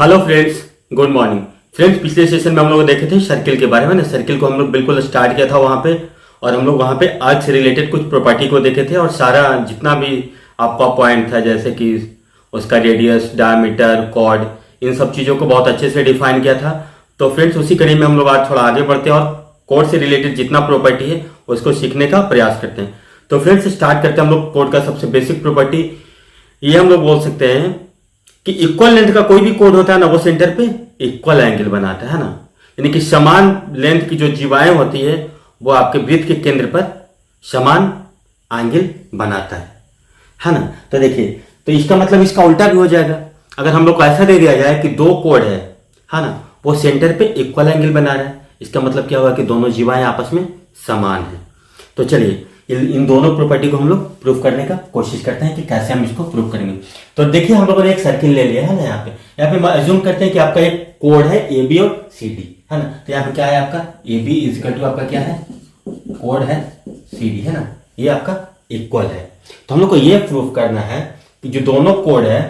Hello friends, good morning. Friends, पिछले session में हम लोग देखे थे सर्किल के बारे में ना। सर्किल को हम लोग बिल्कुल स्टार्ट किया था वहां पे, और हम लोग वहां पे अर्थ से रिलेटेड कुछ प्रॉपर्टी को देखे थे, और सारा जितना भी आपका पॉइंट था, जैसे कि उसका रेडियस, डायमीटर, कॉर्ड, इन सब चीजों को बहुत अच्छे से डिफाइन किया था। तो फ्रेंड्स, उसी कड़ी में हम लोग आज थोड़ा आगे बढ़ते हैं और कोड से रिलेटेड जितना प्रॉपर्टी है उसको सीखने का प्रयास करते हैं। तो फ्रेंड्स, स्टार्ट करते हैं हम लोग कोड का सबसे बेसिक प्रॉपर्टी। ये हम लोग बोल सकते हैं कि इक्वल लेंथ का कोई भी कोड होता है ना, वो सेंटर पे इक्वल एंगल बनाता है ना। यानी कि समान लेंथ की जो जीवाएं होती है वो आपके वृत्त के केंद्र पर समान एंगल बनाता है ना। तो देखिए, तो इसका मतलब इसका उल्टा भी हो जाएगा। अगर हम लोग को ऐसा दे दिया जाए कि दो कोड है ना, वो सेंटर पे इक्वल एंगल बना रहा है, इसका मतलब क्या होगा कि दोनों जीवाएं आपस में समान है। तो चलिए इन दोनों प्रॉपर्टी को हम लोग प्रूव करने का कोशिश करते हैं कि कैसे हम इसको प्रूव करेंगे। तो देखिए, हम लोगों ने एक सर्किल ले लिया है ना। यहाँ पे अज्यूम करते हैं कि आपका एक कोड है ए बी और सी डी, है ना। तो यहाँ पे क्या है आपका ए बी इक्वल टू आपका क्या है, कोड है सी डी, है ना। ये आपका इक्वल है। तो हम लोग को ये प्रूव करना है कि जो दोनों कोड है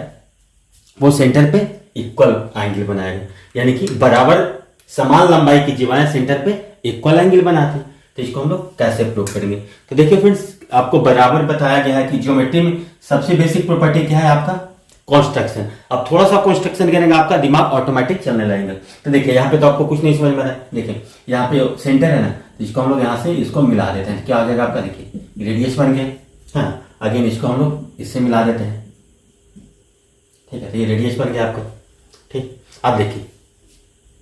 वो सेंटर पे इक्वल एंगल बनाएगा, यानी कि बराबर समान लंबाई की जीवाएं सेंटर पे इक्वल एंगल बनाते हैं। तो इसको हम लोग कैसे प्रूव करेंगे। तो देखिए फ्रेंड्स, आपको बराबर बताया गया है कि ज्योमेट्री में सबसे बेसिक प्रॉपर्टी क्या है आपका, कंस्ट्रक्शन। अब थोड़ा सा कंस्ट्रक्शन करेंगे, आपका दिमाग ऑटोमेटिक चलने लगेगा। तो देखिए, यहाँ पे तो आपको कुछ नहीं समझ में आ रहा है। देखिए यहाँ पे सेंटर है ना, तो इसको हम लोग यहाँ से इसको मिला देते हैं। क्या आ जाएगा आपका, देखिए रेडियस बन गया। हाँ, अगेन इसको हम लोग इससे मिला देते हैं, ठीक है। तो ये रेडियस बन गया आपका, ठीक। अब देखिए,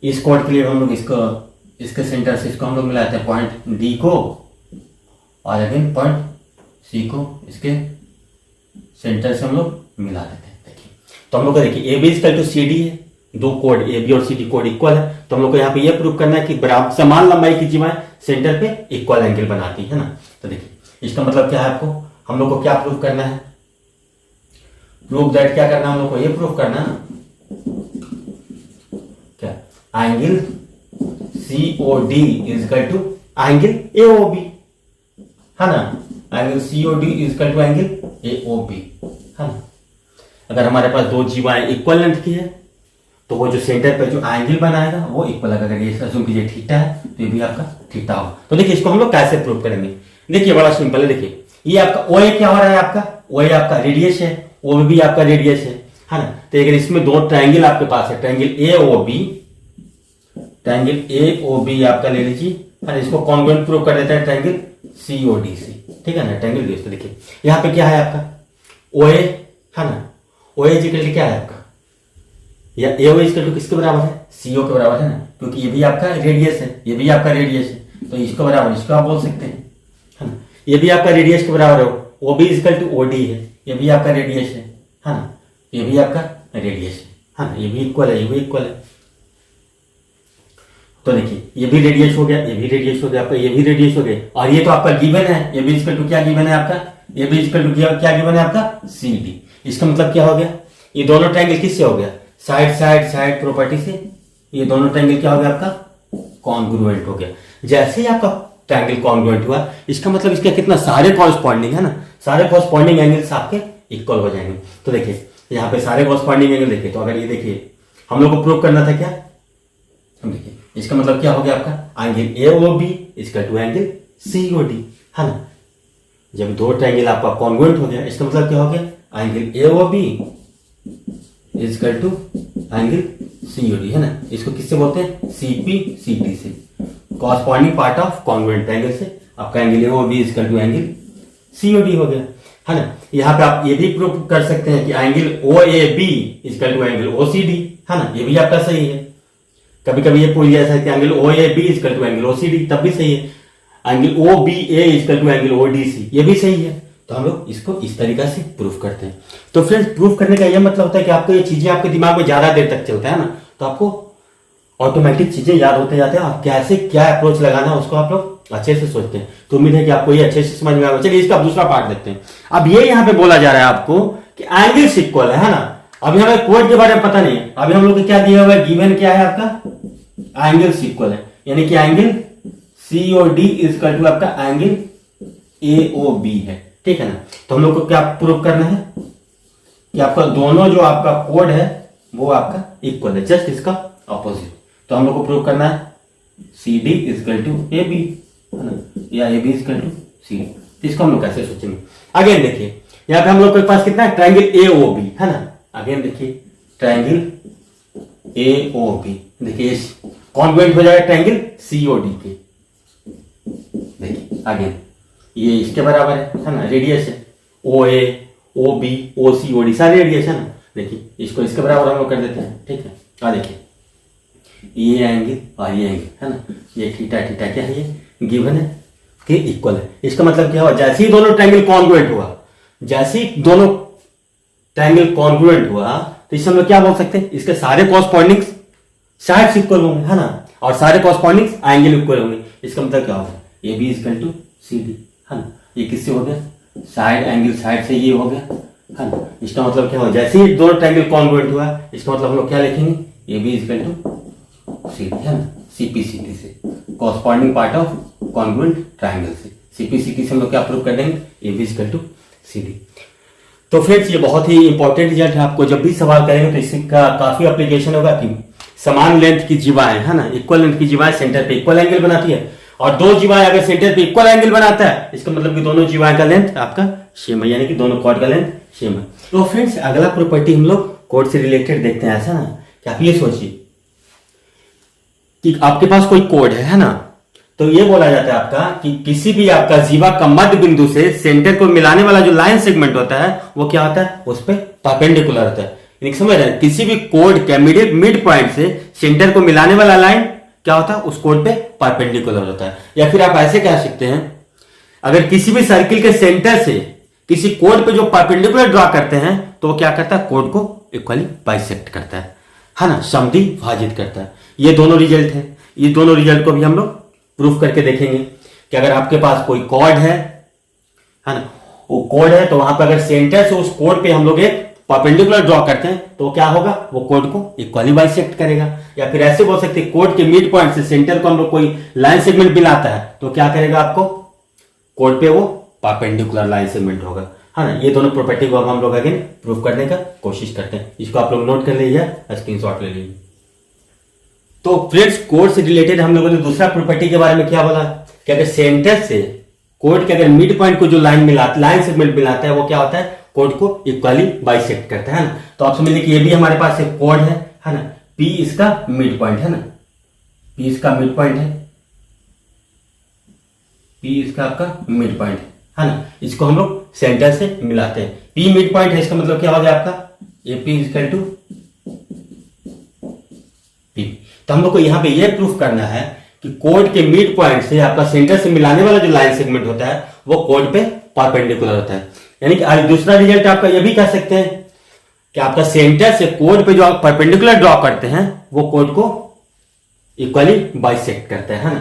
इस कोड के लिए हम लोग इसके सेंटर से इसको हम लोग मिलाते हैं पॉइंट डी को, और अगेन पॉइंट सी को इसके सेंटर से हम लोग मिला देते हैं। देखिए, तो हम लोग को देखिए A B equal to C D है, दो कोड ए बी और सी डी कोड इक्वल है। तो हम लोग को यहाँ पे ये प्रूव करना है कि बराबर समान लंबाई की जीवाएं सेंटर पे इक्वल एंगल बनाती है ना। तो देखिए, इसका मतलब क्या है, आपको हम लोग को क्या प्रूव करना है, प्रूव दैट क्या करना है, हम लोग को ये प्रूव करना है क्या, angle COD is equal to angle AOB, है ना। Angle COD is equal to angle AOB, है ना। अगर हमारे पास दो जीवाएं इक्वल लेंथ की है तो वो जो सेंटर पे जो एंगल बनाएगा वो इक्वल। अगर ये अज्यूम कीजिए थीटा है तो ये भी आपका थीटा होगा। तो देखिए, इसको हम लोग कैसे प्रूव करेंगे। देखिए, बड़ा सिंपल है। देखिए, ये आपका OA क्या हो रहा है, आपका OA आपका रेडियस है, OB भी आपका रेडियस है ना। तो अगर इसमें दो ट्रायंगल आपके पास है, ट्रायंगल AOB आपका ले लीजिए, है ना। इसको कॉन्ग्रुएंट प्रूव कर देता है ट्रायंगल COD से, ठीक है ना। ट्रायंगल देखिए, तो देखिए यहाँ पे क्या है आपका OA, है ना। OA इक्वल क्या है आपका, या AO इक्वल टू किसके बराबर है, CO के बराबर है ना, क्योंकि ये भी आपका रेडियस है, ये भी आपका रेडियस है। तो इसको बराबर, इसको आप बोल सकते हैं, है ना। ये भी आपका रेडियस के बराबर है, OB इक्वल टू OD है, ये भी आपका रेडियस है ना। ये भी आपका रेडियस है ना। ये भी इक्वल है, ये भी इक्वल है। तो देखिए, ये भी रेडियस हो गया, ये भी रेडियस हो गया आपका, ये भी रेडियस हो गया, और ये तो आपका गिवन है। ये भी इक्वल टू क्या गिवन है आपका, ये भी इक्वल टू क्या गिवन है आपका, CD। इसका मतलब क्या हो गया, ये दोनों ट्रायंगल किससे हो गया, साइड साइड साइड प्रॉपर्टी से। ये दोनों ट्रायंगल क्या हो गया आपका, कॉन्ग्रुएंट हो गया। जैसे ही आपका ट्रायंगल कॉन्ग्रुएंट हुआ, इसका मतलब इसका कितना, सारे कॉरस्पॉन्डिंग, है ना, सारे कॉरस्पॉन्डिंग एंगल्स आपके इक्वल हो जाएंगे। तो देखिए यहाँ पे सारे कॉरस्पॉन्डिंग एंगल देखिए। तो अगर ये देखिए, हम लोग को प्रूव करना था क्या, हम देखिए इसका मतलब क्या हो गया आपका, angle AOB equal to angle COD, है ना। जब दो ट्रायंगल आपका कॉन्ग्रुएंट हो गया, इसका मतलब क्या हो गया, angle AOB equal to angle COD, है ना। इसको किससे बोलते हैं, CP/CD से, corresponding part of congruent triangle से आपका angle AOB equal to angle COD हो गया, है ना। यहाँ पे आप ये भी प्रूव कर सकते हैं कि angle OAB equal to angle OCD, है ना। ये भी आपका सही है। कभी कभी ये पूछ जाता है कि angle OAB equal to angle OCD, तब भी सही है। Angle OBA equal to angle ODC, ये भी सही है। तो हम लोग इसको इस तरीका से प्रूफ करते हैं। तो फ्रेंड्स, प्रूफ करने का यह मतलब होता है कि आपको ये चीजें आपके दिमाग में ज्यादा देर तक चलता है ना, तो आपको ऑटोमेटिक चीजें याद होते जाते हैं, और कैसे क्या अप्रोच लगाना है उसको आप लोग अच्छे से सोचते हैं। तो उम्मीद है कि आपको ये अच्छे से समझ में आएगा। चलिए इसका दूसरा पार्ट देखते हैं। अब ये यहाँ पे बोला जा रहा है आपको कि एंगल्स इक्वल है ना। अभी हमें कोड के बारे में पता नहीं है, अभी हम लोग को क्या दिया हुआ है, गिवन क्या है आपका, एंगल्स इक्वल है, यानी कि एंगल COD इक्वल टू आपका एंगल AOB है, ठीक है ना। तो हम लोग को क्या प्रूव करना है कि आपका दोनों जो आपका कोड है वो आपका इक्वल है, जस्ट इसका ऑपोजिट। तो हम लोग को प्रूव करना है C D equal to A B, है ना, या A B equal to C D. इसको हम लोग कैसे सोचेंगे? अगेन देखिए यहाँ पे हम लोग के पास कितना है, ट्रायंगल ए ओ बी, है ना। अगेन देखिए ट्रायंगल ए ओ बी, देखिए कॉन्वेंट हो जाएगा ट्रायंगल सी ओ डी के। देखिए अगेन ये इसके बराबर है ना, रेडियस है ओ A O B O C O D सारे रेडियस है ना। देखिए इसको इसके बराबर हम लोग कर देते हैं, ठीक है। देखिए ये एंगल और ये एंगल है ना, ये थीटा थीटा क्या है, ये गिवन है कि इक्वल है। इसका मतलब क्या हुआ, जैसे ही दोनों ट्रायंगल कॉन्ग्रुएंट हुआ, जैसे ही दोनों ट्रायंगल कॉन्ग्रुएंट हुआ, तो इससे हम लोग क्या बोल सकते हैं, इसके सारे कॉरस्पॉन्डिंग साइड्स इक्वल होंगे, है ना, और सारे कॉरस्पॉन्डिंग एंगल इक्वल होंगे। इसका मतलब क्या होगा, A B equal to C D, है ना। ये किससे हो गया, साइड एंगल साइड से ये हो गया, है ना। इसका मतलब क्या हुआ, जैसे ही दोनों ट्रायंगल कॉन्ग्रुएंट हुआ, इसका मतलब हम लोग क्या लिखेंगे, A B equal to C D, है ना, सीपीसीटी से, corresponding part of congruent triangle से। सीपीसीटी से हम लोग क्या प्रूव कर देंगे, A B equal to C D. तो फ्रेंड्स ये बहुत ही इंपॉर्टेंट रिजल्ट है, आपको जब भी सवाल करेंगे तो इसका काफी एप्लीकेशन होगा कि समान लेंथ की जीवाएं, है ना, इक्वल लेंथ की जीवाएं सेंटर पे इक्वल एंगल बनाती है, और दो जीवाएं अगर सेंटर पे इक्वल एंगल बनाता है, इसका मतलब कि दोनों जीवाएं का लेंथ आपका सेम है, यानी कि दोनों कॉर्ड का लेंथ सेम है। तो फ्रेंड्स अगला प्रॉपर्टी हम लोग कॉर्ड से रिलेटेड देखते हैं, ऐसा ना कि आप ये सोचिए कि आपके पास कोई कोड है ना, तो ये बोला जाता है आपका कि किसी भी आपका जीवा का मध्य बिंदु से सेंटर को मिलाने वाला जो लाइन सेगमेंट होता है वो क्या होता है, उस पर परपेंडिकुलर होता है। यानी समझ रहे हैं, किसी भी कोड के मिड पॉइंट से सेंटर को मिलाने वाला लाइन क्या होता है, उस कोड पे परपेंडिकुलर होता है। या फिर आप ऐसे कह सकते हैं, अगर किसी भी सर्किल के सेंटर से किसी कोड पे जो परपेंडिकुलर ड्रॉ करते हैं तो वो क्या करता है, कोड को इक्वली बाइसेक्ट करता है ना, समद्वि भाजित करता है। ये दोनों रिजल्ट है, ये दोनों रिजल्ट को भी हम लोग प्रूफ करके देखेंगे कि अगर आपके पास कोई कोड है ना, वो कोड है तो वहां पर अगर सेंटर से उस कोड पे हम लोग एक परपेंडिकुलर ड्रॉ करते हैं तो क्या होगा, वो कोड को इक्वली बाइसेक्ट करेगा। या फिर ऐसे बोल सकते हैं, कोड के मिड पॉइंट से सेंटर को हम लोग कोई लाइन सेगमेंट मिलाता है तो क्या करेगा, आपको कोड पे वो परपेंडिकुलर लाइन सेगमेंट होगा, है ना। ये दोनों प्रॉपर्टी को अब हम लोग अगेन प्रूफ करने का कोशिश करते हैं। इसको आप लोग नोट कर लीजिए, स्क्रीनशॉट ले लीजिए। तो फ्रेंड्स कोड से रिलेटेड हम लोगों ने दूसरा प्रॉपर्टी के बारे में क्या बोला कि अगर सेंटर से कोड के अगर मिड पॉइंट को जो लाइन सेगमेंट मिलाता है वो क्या होता है, कोड को इक्वली बाइसेक्ट करता है ना। तो आप समझ लीजिए कि ये भी हमारे पास एक कोड है ना, पी इसका मिड पॉइंट है ना, पी इसका मिड पॉइंट है, पी इसका आपका मिड पॉइंट है ना। इसको हम लोग सेंटर से मिलाते हैं, पी मिड पॉइंट है, इसका मतलब क्या हो गया आपका, A P equal to P. तो हम लोग को यहां पे ये प्रूफ करना है कि कोड के मिड पॉइंट से आपका सेंटर से मिलाने वाला जो लाइन सेगमेंट होता है वो कोड पे परपेंडिकुलर होता है। यानी कि आज दूसरा रिजल्ट आपका ये भी कह सकते हैं कि आपका सेंटर से कोड पे जो आप परपेंडिकुलर ड्रॉ करते हैं वो कोड को इक्वली बाइसेक्ट करता है ना।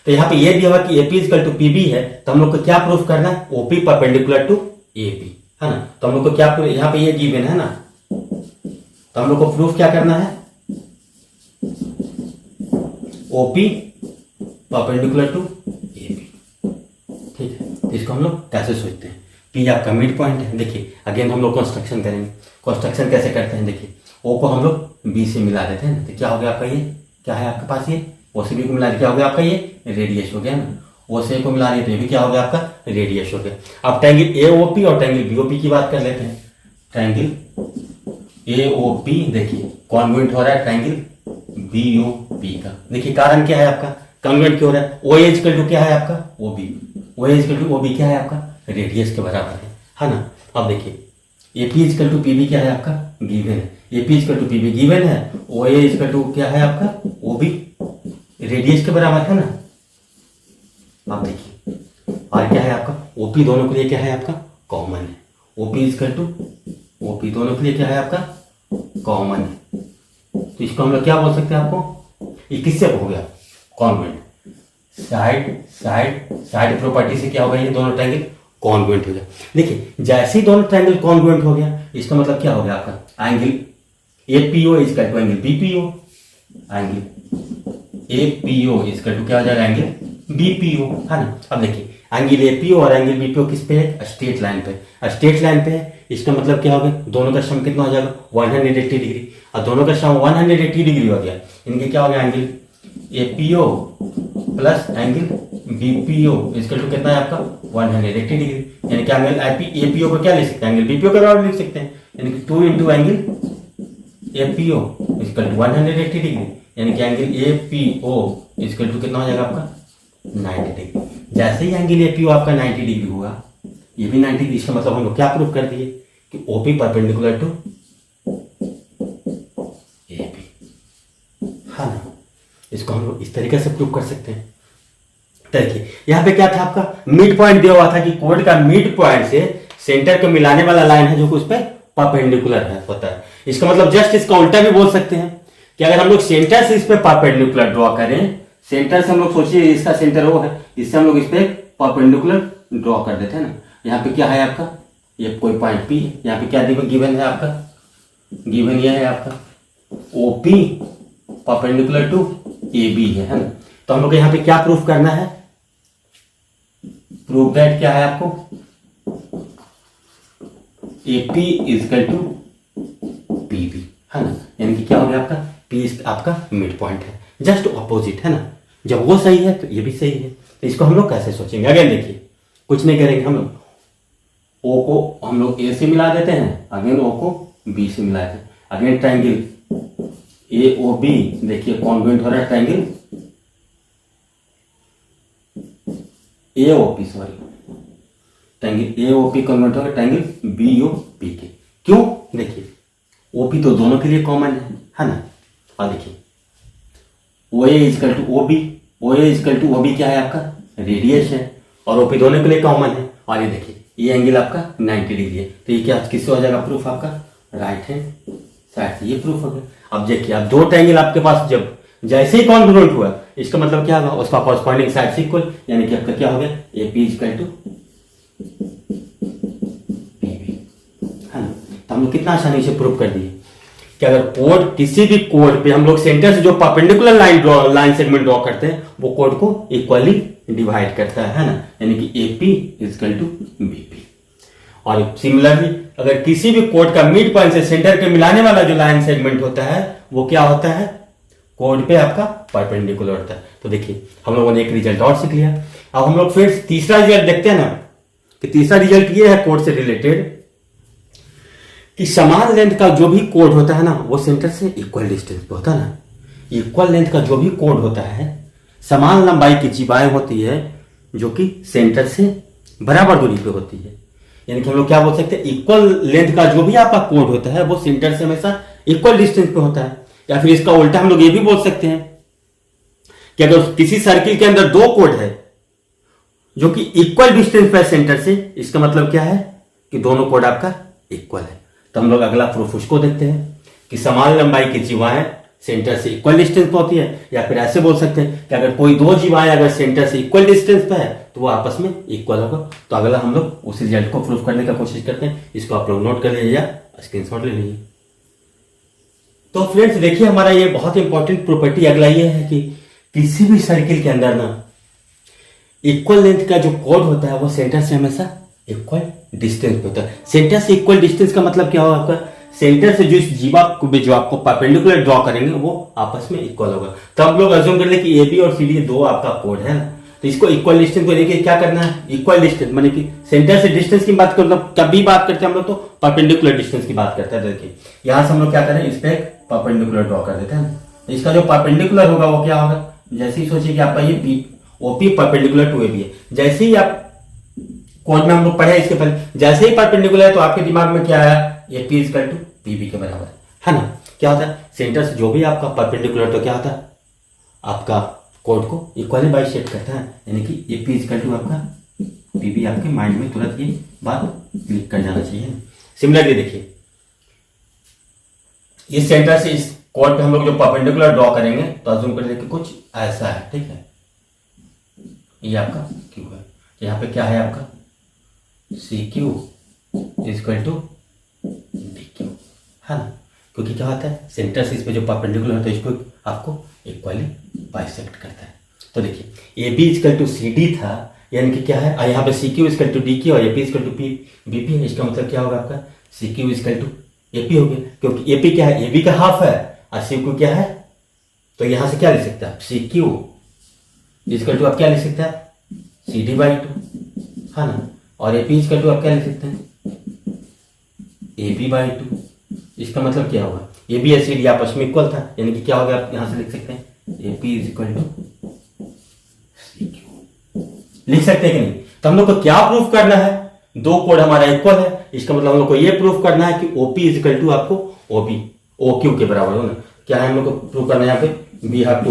तो यहाँ पे ये भी होगा कि एपी इक्वल टू पीबी है, तो हम लोग को क्या प्रूफ करना है, ओपी परपेंडिकुलर टू एपी, है ना। तो हम लोग को क्या यहाँ पे ये गिवन है ना, तो हम लोग को प्रूफ क्या करना है, ओपी परपेंडिकुलर टू एपी, ठीक है। तो इसको हम लोग कैसे सोचते हैं, पी आपका मिड पॉइंट है। देखिए अगेन हम लोग कंस्ट्रक्शन करेंगे, कंस्ट्रक्शन कैसे करते हैं, देखिए ओ को हम लोग बी से मिला देते हैं, तो क्या हो गया आपका, ये क्या है आपके पास, ये ओ से बी को मिला दिया, क्या हो गया आपका, ये रेडियस हो गया ना। ओ से ए को मिला दिया तो ये भी क्या हो गया आपका, रेडियस हो गया। अब ट्रायंगल एओपी और ट्रायंगल बीओपी की बात कर लेते हैं। ट्रायंगल एओपी देखिए कॉन्वेंट हो रहा है ट्रायंगल बीओपी का। देखिए कारण क्या है आपका, कॉन्वेंट क्यों हो रहा है, ओ इक्वल टू क्या है आपका, ओबी, ओ इक्वल टू ओबी क्या है आपका, रेडियस के बराबर है ना। अब देखिए एपी इक्वल टू पीबी क्या है आपका, गिवन है, AP equal to PB given है, ओ इक्वल टू क्या है आपका, ओबी रेडियस के बराबर है ना। अब देखिए और क्या है आपका, ओपी दोनों के लिए क्या है आपका, कॉमन है, ओपी इक्वल टू ओपी दोनों के लिए क्या है आपका, कॉमन है। तो इसको हम लोग क्या बोल सकते हैं, आपको ये किससे हो गया, convent, side side side property से क्या होगा, ये दोनों ट्रायंगल कॉन्वेंट हो गया। देखिए जैसे ही दोनों ट्रायंगल कॉन्वेंट हो गया, इसका मतलब क्या हो गया आपका, angle APO equal to angle BPO, angle APO equal to क्या हो जाएगा, एंगल बीपीओ, है ना। अब देखिए एंगल एपीओ और एंगल बीपीओ किस पे है, स्ट्रेट लाइन पे, स्ट्रेट लाइन पे है, इसका मतलब क्या हो गया, दोनों का सम कितना हो जाएगा, 180 डिग्री। और दोनों का सम 180 डिग्री हो गया। इनके क्या हो गया, angle APO plus angle BPO equal to कितना है आपका 180 डिग्री। यानी कि एंगल एपीओ को क्या लिख सकते हैं, एंगल बीपीओ के बराबर लिख सकते हैं। यानी कि 2 into angle APO equal to 180 degree. यानी कि एंगल एपीओ इक्वल टू कितना हो जाएगा आपका 90 डिग्री। जैसे ही एंगल एपीओ आपका 90 डिग्री हुआ, ये भी 90 डिग्री। इसका मतलब हम लोग क्या प्रूव कर दिए कि ओपी परपेंडिकुलर टू एपी, हाँ ना। इसको हम लोग इस तरीके से प्रूव कर सकते हैं। देखिए यहाँ पे क्या था, आपका मिड पॉइंट दिया हुआ था कि कोड का मिड पॉइंट से सेंटर को मिलाने वाला लाइन है जो कि उस पर परपेंडिकुलर है होता है। इसका मतलब जस्ट इसका उल्टा भी बोल सकते हैं कि अगर हम लोग सेंटर से इस पे परपेंडिकुलर ड्रॉ करें, सेंटर से हम लोग सोचिए इसका सेंटर वो है, इससे हम लोग इस पे परपेंडिकुलर ड्रॉ कर देते हैं ना। यहाँ पे क्या है आपका, ये कोई पॉइंट पी है, यहाँ पे क्या गिवन है आपका, गिवन ये है आपका OP perpendicular to A B है ना। तो हम लोग यहाँ पे क्या प्रूफ करना है, प्रूफ दैट क्या है आपको AP इजकल टू PB है ना। यानी कि क्या हो गया आपका P आपका मिड पॉइंट है, जस्ट ऑपोजिट है ना। जब वो सही है तो ये भी सही है। तो इसको हम लोग कैसे सोचेंगे, अगेन देखिए कुछ नहीं करेंगे, हम लोग O को हम लोग A से मिला देते हैं, अगेन O को B से मिला देते हैं। अगेन ट्राइंगल AOB देखिए कॉन्वेंट हो रहा है triangle AOP, sorry triangle AOP convert होगा ट्राइंगल BOP के। क्यों, देखिए OP तो दोनों के लिए कॉमन है ना। और देखिए OA equal to OB, OA equal to OB क्या है आपका रेडियस है, और OP दोनों के लिए कॉमन है। और ये देखिए ये एंगल आपका 90 डिग्री है। तो ये क्या किससे हो जाएगा प्रूफ आपका राइट हैंड साइड से, ये प्रूफ हो गया। अब देखिए अब दो ट्रायंगल आपके पास जब जैसे ही कॉन्ग्रुएंट हुआ, इसका मतलब क्या होगा, उसका कॉरस्पॉन्डिंग साइड से इक्वल, यानी कि आपका क्या हो गया AP इक्वल टू PB है ना। तो हम लोग कितना आसानी से प्रूव कर दिए कि अगर कोड किसी भी कोड पे हम लोग सेंटर से जो परपेंडिकुलर लाइन सेगमेंट ड्रॉ करते हैं वो कोड को इक्वली डिवाइड करता है ना, यानी कि AP इक्वल टू BP। और सिमिलरली अगर किसी भी कोड का मिड पॉइंट से सेंटर के मिलाने वाला जो लाइन सेगमेंट होता है वो क्या होता है कोड पे आपका परपेंडिकुलर होता है। तो देखिए हम लोगों ने एक रिजल्ट और सीख लिया। अब हम लोग फिर तीसरा रिजल्ट देखते हैं ना, कि तीसरा रिजल्ट ये है कोड से रिलेटेड कि समान लेंथ का जो भी कोड होता है ना वो सेंटर से इक्वल डिस्टेंस पे होता है ना। इक्वल लेंथ का जो भी कोड होता है समान लंबाई की जीवाएं होती है जो कि सेंटर से बराबर दूरी पे होती है। यानी कि हम लोग क्या बोल सकते हैं, इक्वल लेंथ का जो भी आपका कोड होता है वो सेंटर से हमेशा इक्वल डिस्टेंस पे होता है। या फिर इसका उल्टा हम लोग ये भी बोल सकते हैं कि अगर किसी सर्किल के अंदर दो कोड है जो कि इक्वल डिस्टेंस पे है सेंटर से, इसका मतलब क्या है कि दोनों कोड आपका इक्वल है। तो हम लोग अगला प्रूफ उसको देखते हैं कि समान लंबाई की जीवाएं सेंटर से इक्वल डिस्टेंस पे होती है। या फिर ऐसे बोल सकते हैं कि अगर कोई दो जीवाएं अगर सेंटर से इक्वल डिस्टेंस पे है तो वो आपस में इक्वल होगा। तो अगला हम लोग उस रिजल्ट को प्रूफ करने का कोशिश करते हैं। इसको आप लोग नोट कर लीजिए या स्क्रीनशॉट ले लीजिए। तो फ्रेंड्स देखिए हमारा ये बहुत इंपॉर्टेंट प्रॉपर्टी अगला ये है कि किसी भी सर्किल के अंदर ना इक्वल लेंथ का जो कोड होता है वो सेंटर से हमेशा इक्वल डिस्टेंस पे होता है। सेंटर से इक्वल डिस्टेंस का मतलब क्या होगा आपका, सेंटर से जिस जीवा को जो आपको परपेंडिकुलर ड्रॉ करेंगे वो आपस में इक्वल होगा। तो आप लोग अज्यूम कर ले कि AB और CD दो आपका कोड है ना, तो इसको इक्वल डिस्टेंस को लेके क्या करना है, इक्वल डिस्टेंस माने कि सेंटर से डिस्टेंस की बात करते हैं, कभी बात करते हैं हम लोग तो परपेंडिकुलर डिस्टेंस की बात करते हैं। देखिए यहां से हम लोग क्या करें, इस पे परपेंडिकुलर ड्रॉ कर देते हैं। इसका जो परपेंडिकुलर होगा वो क्या होगा, जैसे ही सोचिए कि आपका ये OP परपेंडिकुलर टू AB है, जैसे ही आप कोड में हम लोग पढ़े इसके पहले, जैसे ही परपेंडिकुलर है तो आपके दिमाग में क्या आया, AP इक्वल टू PB के बराबर है ना। क्या होता है, सेंटर से जो भी आपका परपेंडिकुलर तो क्या होता है आपका कोड को इक्वली बाइसेक्ट करता है, यानी कि AP इक्वल टू आपका PB। आपके माइंड में तुरंत ये बात क्लिक कर जाना चाहिए। सिमिलरली देखिए इस सेंटर से इस कोड पे हम लोग जो परपेंडिकुलर ड्रॉ करेंगे तो अज्यूम कर लेंगे कुछ ऐसा है, ठीक है। ये आपका Q है, यहाँ पे क्या है आपका CQ इक्वल टू DQ है ना, क्योंकि क्या होता है सेंटर से इस पे जो परपेंडिकुलर होता है इसको आपको इक्वली बाइसेक्ट करता है। तो देखिए AB इक्वल टू CD था, यानी कि क्या है यहाँ पे CQ इक्वल टू DQ और AP इक्वल टू BP है। इसका मतलब क्या होगा आपका CQ इक्वल टू AP हो गया, क्योंकि AP क्या है, AB का हाफ है और CQ क्या है, तो यहां से क्या लिख सकते हैं आप, CQ इजकल टू आप क्या लिख सकते हैं, CD/2, है ना। और AP इजकल टू आप क्या लिख सकते हैं, AB/2। इसका मतलब क्या होगा, AB और CD आपस में इक्वल था, यानी कि क्या होगा, आप यहां से लिख सकते हैं AP इजकल टू CQ, लिख सकते हैं कि नहीं। तो हम लोग को क्या प्रूफ करना है, दो कोड हमारा इक्वल है, इसका मतलब हम लोग को ये प्रूफ करना है कि OP इजकल टू आपको OQ के बराबर हो ना। क्या है हम लोग को प्रूफ करना है यहाँ पे, we have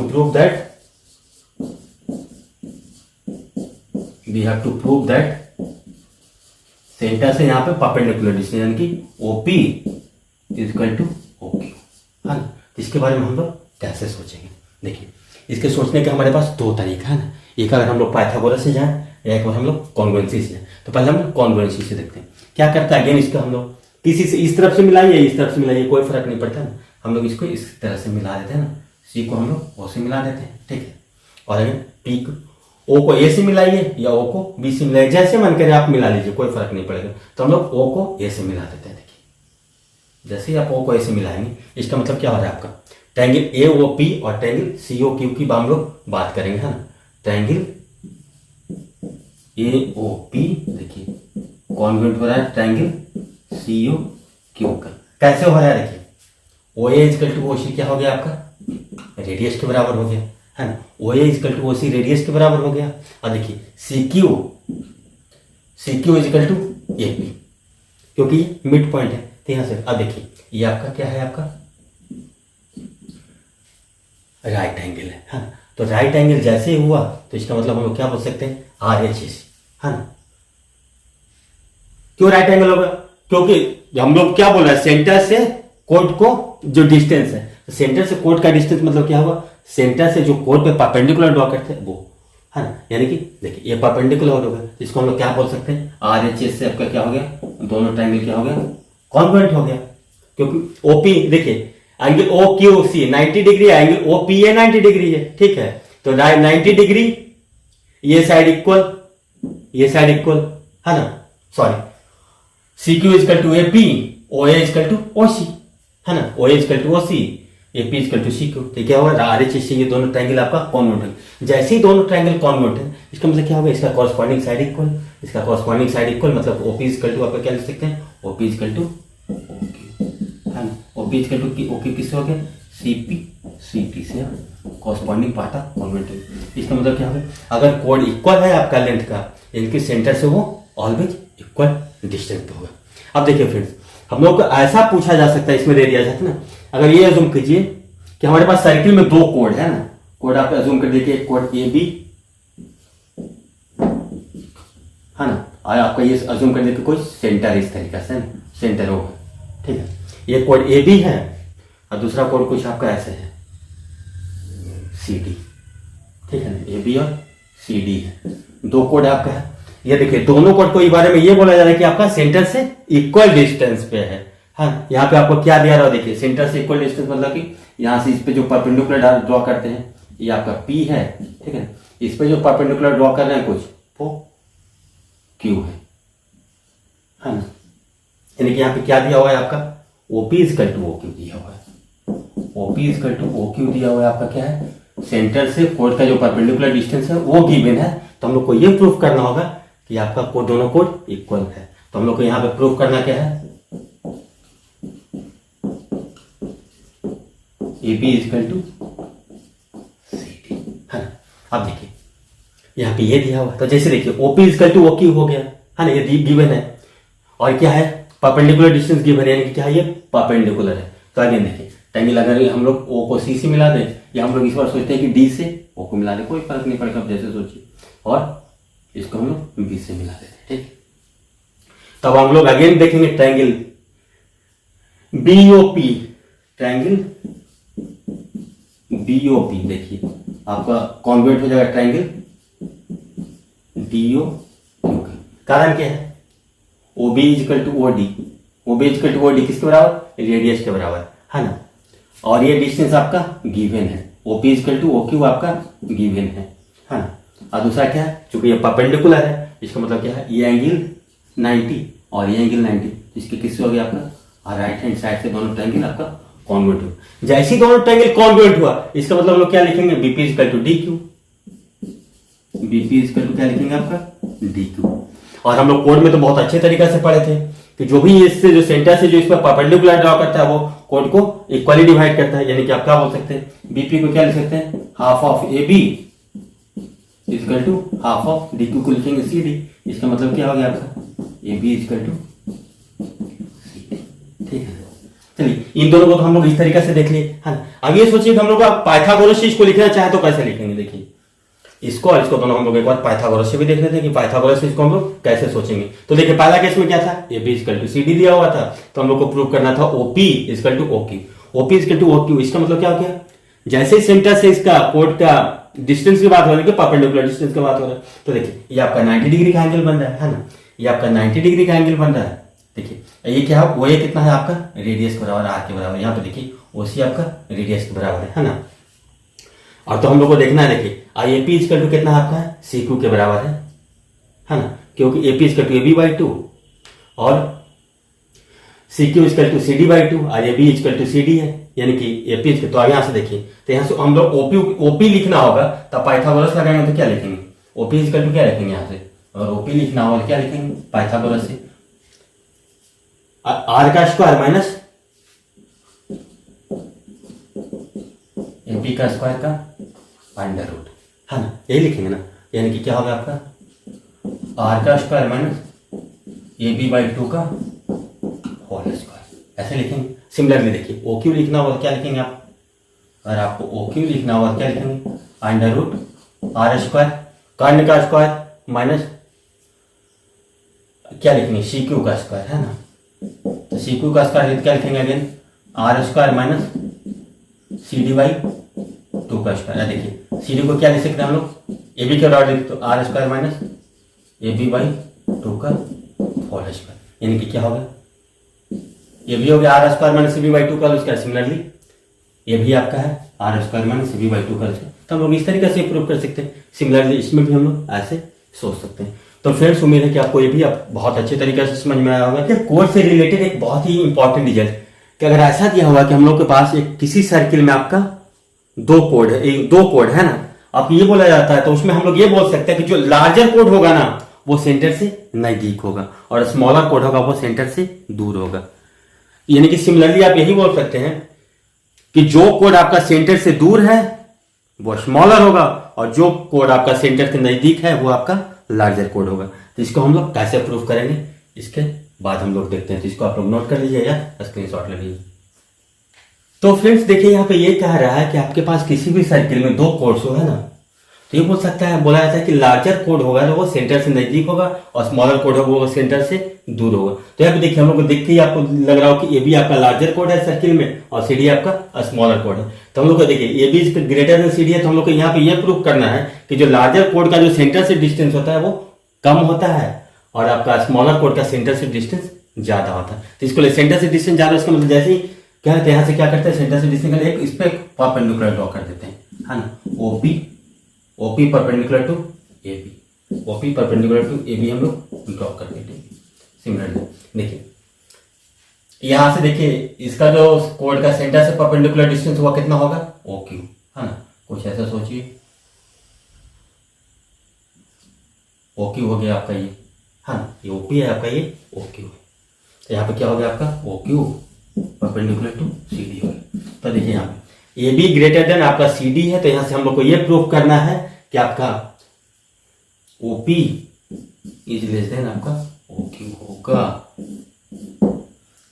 to prove that centre से यहाँ पे परपेंडिकुलर डिस्टेंस यानी कि OP इजकल टू OQ, है ना। इसके बारे में हम लोग कैसे सोचेंगे, देखिए इसके सोचने के हमारे पास दो तरीका है ना, एक अगर हम लोग पाइथागोरस से जाएं या एक बार हम लोग कॉन्ग्रुएंसी से जाएं। तो पहले हम लोग कॉन्ग्रुएंसी से देखते हैं क्या करता है। अगेन इसका हम लोग किसी से इस तरफ से मिलाइए, इस तरफ से मिलाइए, कोई फर्क नहीं पड़ता ना, हम लोग इसको इस तरह से मिला देते हैं ना, C को हम लोग O से मिला देते हैं, ठीक है। और अगर P को O को A से मिलाइए या O को B से मिलाइए, जैसे मन करे आप मिला लीजिए, कोई फर्क नहीं पड़ेगा। तो हम लोग O को A से मिला देते हैं, देखिए जैसे ही आप O को A से मिलाएंगे, इसका मतलब क्या हो रहा है आपका, ट्रायंगल AOP और ट्रायंगल COQ की हम लोग बात करेंगे, है ना। ट्रायंगल AOP देखिए कॉन्वेंट हो रहा है ट्रायंगल COQ का, कैसे हो रहा है देखिए, OA इजकल टू OC क्या हो गया आपका, रेडियस के बराबर हो गया, है ना। OA equal to OC radius के बराबर हो गया। और देखिए CQ इजकल टू AP, क्योंकि ये मिड पॉइंट है, तो यहां से अब देखिए ये आपका क्या है, आपका राइट एंगल है ना। तो राइट एंगल जैसे ही हुआ तो इसका मतलब हम लोग क्या बोल सकते हैं, RHS, है ना। क्यों राइट एंगल होगा, क्योंकि हम लोग क्या बोल रहे हैं, सेंटर से कोड को जो डिस्टेंस है, तो सेंटर से कोड का डिस्टेंस मतलब क्या होगा, सेंटर से जो कोड पे परपेंडिकुलर ड्रॉ करते हैं वो, है ना। यानी कि देखिए ये परपेंडिकुलर होगा, इसको हम लोग क्या बोल सकते हैं, RHS से आपका क्या हो गया, दोनों ट्रायंगल क्या हो गया, कॉन्ग्रुएंट हो गया। क्योंकि OP देखिए एंगल OQC 90 डिग्री है, एंगल OPA 90 डिग्री है, ठीक है। तो 90 डिग्री ये साइड इक्वल, ये साइड इक्वल, है ना। Sorry, CQ equal to AP, OA equal to OC, है ना। OA equal to OC, AP equal to CQ, तो क्या होगा, RHS से ये दोनों ट्रायंगल आपका कॉन्ग्रुएंट है। जैसे ही दोनों ट्रायंगल कॉन्ग्रुएंट है, इसका मतलब क्या होगा, इसका कॉरस्पॉन्डिंग साइड इक्वल, इसका कॉरस्पॉन्डिंग साइड इक्वल, मतलब OP इजकल टू आपका क्या लिख सकते हैं, OP इजकल टू OQ, है ना। OP इजकल टू OQ किससे हो गया, CP CT से कॉरस्पॉन्डिंग पार्ट ऑफ कॉन्ग्रुएंट। इसका मतलब क्या होगा, अगर कोड इक्वल है आपका लेंथ का, इनके सेंटर से वो ऑलवेज इक्वल डिस्टेंस पे होगा। अब देखिए फ्रेंड्स, हम लोग को ऐसा पूछा जा सकता है, इसमें दे दिया जाता है ना, अगर ये अज्यूम कीजिए कि हमारे पास सर्किल में दो कोड है ना, कोड आप अज्यूम कर देखिए, कोड AB, है ना, और आपका ये अज्यूम कर देखिए कोई सेंटर इस तरीके से सेंटर हो, ठीक है। ये कोड AB है और दूसरा कोड कुछ आपका ऐसे है CD, ठीक है ना, AB और CD है, दो कोड आपका है। ये देखिए दोनों कोड को इस बारे में ये बोला जा रहा है कि आपका सेंटर से इक्वल डिस्टेंस पे है, हाँ। यहाँ पे आपको क्या दिया रहा है, देखिए सेंटर से इक्वल डिस्टेंस मतलब कि यहाँ से इस पे जो परपेंडिकुलर ड्रॉ करते हैं ये आपका P है, ठीक है। इस पे जो परपेंडिकुलर ड्रॉ कर रहे हैं कुछ वो Q है ना। यानी कि यहाँ पे क्या दिया हुआ है आपका, OP इजकल टू OQ दिया हुआ है, OP इजकल टू OQ दिया हुआ है आपका, क्या है, सेंटर से कोड का जो परपेंडिकुलर डिस्टेंस है वो गिवन है। तो हम लोग को ये प्रूफ करना होगा कि आपका कोड, दोनों कोड इक्वल है। तो हम लोग को यहाँ पे प्रूफ करना क्या है, AP इजकल टू CD, है ना। अब देखिए यहाँ पे ये दिया हुआ, तो जैसे देखिए OP इजकल टू OQ हो गया, है ना, ये गिवन है, और क्या है, परपेंडिकुलर डिस्टेंस गिवन है, यानी कि क्या है, ये परपेंडिकुलर है। तो आगे देखिए ट्रायंगल, अगर हम लोग O को C से मिला दें या हम लोग इस बार सोचते हैं कि D से O को मिला दें, कोई फर्क नहीं पड़ेगा, जैसे सोचिए, और इसको हम लोग B से मिला देते हैं, ठीक। तब हम लोग अगेन देखेंगे ट्रायंगल BOP, ट्रायंगल BOP देखिए आपका कॉन्वर्ट हो जाएगा ट्रायंगल DOQ, कारण क्या है, OB equal to OD, OB equal to OD किसके बराबर, रेडियस के बराबर, है ना। और ये डिस्टेंस आपका गिवन है, OP इजकल टू OQ आपका गिवन है ना। और दूसरा क्या है, चूंकि ये परपेंडिकुलर है, इसका मतलब क्या है, ये एंगल 90 और ये एंगल 90, इसके किससे हो गया आपका और राइट हैंड साइड से दोनों ट्रायंगल आपका कॉन्ग्रुएंट हुआ। जैसे ही दोनों ट्रायंगल कॉन्ग्रुएंट हुआ, इसका मतलब हम लोग क्या लिखेंगे, BP equal to D Q. BP equal to क्या लिखेंगे आपका, डी क्यू। और हम लोग कोड में तो बहुत अच्छे तरीके से पढ़े थे कि जो भी इससे जो सेंटर से जो इस पर परपेंडिकुलर ड्रॉ करता है वो कोड को इक्वली डिवाइड करता है। यानी कि आप क्या बोल सकते हैं, बीपी को क्या लिख सकते हैं, half of A B equal to half of D Q को लिखेंगे सी डी। इसका मतलब क्या हो गया आपका, A B equal to C D. ठीक है, चलिए इन दोनों को तो हम लोग इस तरीके से देख लिए, है ना। अब ये सोचिए कि हम लोग पाइथागोरस से इसको लिखना चाहे तो कैसे लिखेंगे। देखिए इसको और इसको दोनों हम लोग एक बार पाइथागोरस से भी देख लेते हैं कि पाइथागोरस से इसको हम लोग कैसे सोचेंगे। तो देखिए पहला केस में क्या था, A B equal to C D दिया हुआ था, तो हम लोग को प्रूव करना था OP equal to OQ. OP equal to OQ, इसका मतलब क्या हो गया, जैसे ही सेंटर से इसका कोड का डिस्टेंस की बात हो रही है, परपेंडिकुलर डिस्टेंस की बात हो रहा है, तो देखिए ये आपका 90 डिग्री का एंगल बन रहा है ना, ये आपका 90 डिग्री का एंगल बन रहा है। देखिए ये क्या है, वो ये कितना है आपका, रेडियस के बराबर, आर के बराबर। यहाँ पे देखिए ओसी आपका रेडियस के बराबर है ना। और तो हम लोग को देखना है, देखिए आई ए पी इक्वल टू कितना आपका है, सी क्यू के बराबर है ना, क्योंकि A P equal to A B by two और C Q equal to C D by two और A B equal to C D है, यानी कि ए पी इक्वल। तो अब यहाँ से देखिए, तो यहाँ से हम लोग ओपी लिखना होगा, तब पाइथागोरस लगाएंगे तो क्या लिखेंगे, ओपी इक्वल टू क्या लिखेंगे यहाँ से, और ओपी लिखना होगा क्या लिखेंगे, पाइथागोरस से आर का स्क्वायर माइनस ए पी का स्क्वायर का अंडर रूट, है ना, यही लिखेंगे ना। यानी कि क्या होगा आपका आर का square minus A B by two का होल स्क्वायर, ऐसे लिखेंगे। सिमिलरली देखिए ओ क्यू लिखना होगा क्या लिखेंगे आप, और आपको ओ क्यू लिखना होगा क्या लिखेंगे, अंडर रूट आर स्क्वायर कर्ण का स्क्वायर माइनस क्या लिखेंगे, सी क्यू का स्क्वायर, है ना। तो सी क्यू का स्क्वायर क्या लिखेंगे again, R square minus C D by two का स्क्वायर। देखिए सी डी को क्या लिख सकते हैं हम लोग, ए बी के बराबर लिख, तो R square minus A B by two का होल स्क्वायर, यानी कि क्या होगा, ये भी हो गया R square minus A B by two का स्क्वायर। सिमिलरली ये भी आपका है R square minus A B by two का स्क्वायर। तो हम लोग इस तरीके से प्रूव कर सकते हैं। सिमिलरली इसमें भी हम लोग ऐसे सोच सकते हैं। तो फ्रेंड्स उम्मीद है कि आपको ये भी आप बहुत अच्छे तरीके से समझ में आया होगा कि कोड से रिलेटेड एक बहुत ही इंपॉर्टेंट रिजल्ट, कि अगर ऐसा दिया हुआ कि हम लोग के पास एक किसी सर्किल में आपका दो कोड है, एक दो कोड है ना, अब ये बोला जाता है तो उसमें हम लोग ये बोल सकते हैं कि जो लार्जर कोड होगा ना वो सेंटर से नजदीक होगा और स्मॉलर कोड होगा वो सेंटर से दूर होगा। यानी कि सिमिलरली आप यही बोल सकते हैं कि जो कोड आपका सेंटर से दूर है वो स्मॉलर होगा और जो कोड आपका सेंटर से नजदीक है वो आपका लार्जर कोड होगा। तो इसको हम लोग कैसे प्रूव करेंगे इसके बाद हम लोग देखते हैं। तो इसको आप लोग नोट कर लीजिए या स्क्रीनशॉट ले लीजिए। तो फ्रेंड्स देखिए यहाँ पे ये कह रहा है कि आपके पास किसी भी सर्किल में दो कोड्स हो, है ना, तो ये बोल सकता है, बोला जाता है कि लार्जर कोड होगा तो वो सेंटर से नजदीक होगा और स्मॉलर कोड होगा वो सेंटर से दूर होगा। तो यहाँ पे देखिए हम लोग को देख के ही आपको लग रहा हो कि ए बी आपका लार्जर कोड है सर्किल में और सी डी आपका स्मॉलर कोड है। तो हम लोग को देखिए A B greater than C D है, तो हम लोग को यहाँ पे ये प्रूव करना है कि जो लार्जर कोड का जो सेंटर से डिस्टेंस होता है वो कम होता है और आपका स्मॉलर कोड का सेंटर से डिस्टेंस ज्यादा होता है। तो इसको सेंटर से डिस्टेंस ज्यादा, इसका मतलब जैसे ही क्या है यहाँ से क्या करते हैं, सेंटर से डिस्टेंस एक इस पे परपेंडिकुलर ड्रॉ कर देते हैं, है ना, OP perpendicular to A B, OP perpendicular to A B हम लोग ड्रॉ कर देते हैं। सिमिलरली देखिए यहाँ से देखिए इसका जो कोड का सेंटर से परपेंडिकुलर डिस्टेंस हुआ कितना होगा, ओ क्यू, है ना, कुछ ऐसा सोचिए, ओ क्यू हो गया आपका ये, है ना, ये ओपी है आपका, ये ओ क्यू है। तो यहाँ पे क्या हो गया आपका O Q perpendicular to C D हो गया। तो देखिए यहाँ पे ए बी ग्रेटर देन आपका सी डी है, तो यहाँ से हम लोग को ये प्रूव करना है कि आपका ओपी इज लेस देन आपका ओ क्यू होगा।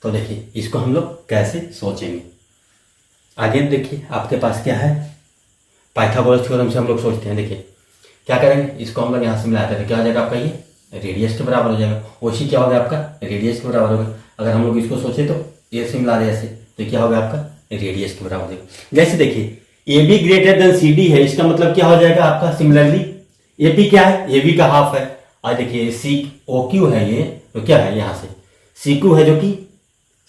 तो देखिए इसको हम लोग कैसे सोचेंगे आगे। देखिए आपके पास क्या है, पाइथागोरस थ्योरम से हम लोग सोचते हैं। देखिए क्या करेंगे, इसको हम लोग यहाँ से मिलाते हैं, क्या हो जाएगा आपका ये रेडियस के बराबर हो जाएगा, ओसी क्या होगा आपका रेडियस के बराबर होगा। अगर हम लोग इसको सोचे तो ए से मिला दे ऐसे, तो क्या होगा आपका रेडियस के बराबर हो जाएगा। जैसे देखिए A B greater than C D है, इसका मतलब क्या हो जाएगा आपका, सिमिलरली ए पी क्या है, ए बी का हाफ है, और देखिए सी ओ क्यू है ये, तो क्या है यहाँ से सी क्यू है जो कि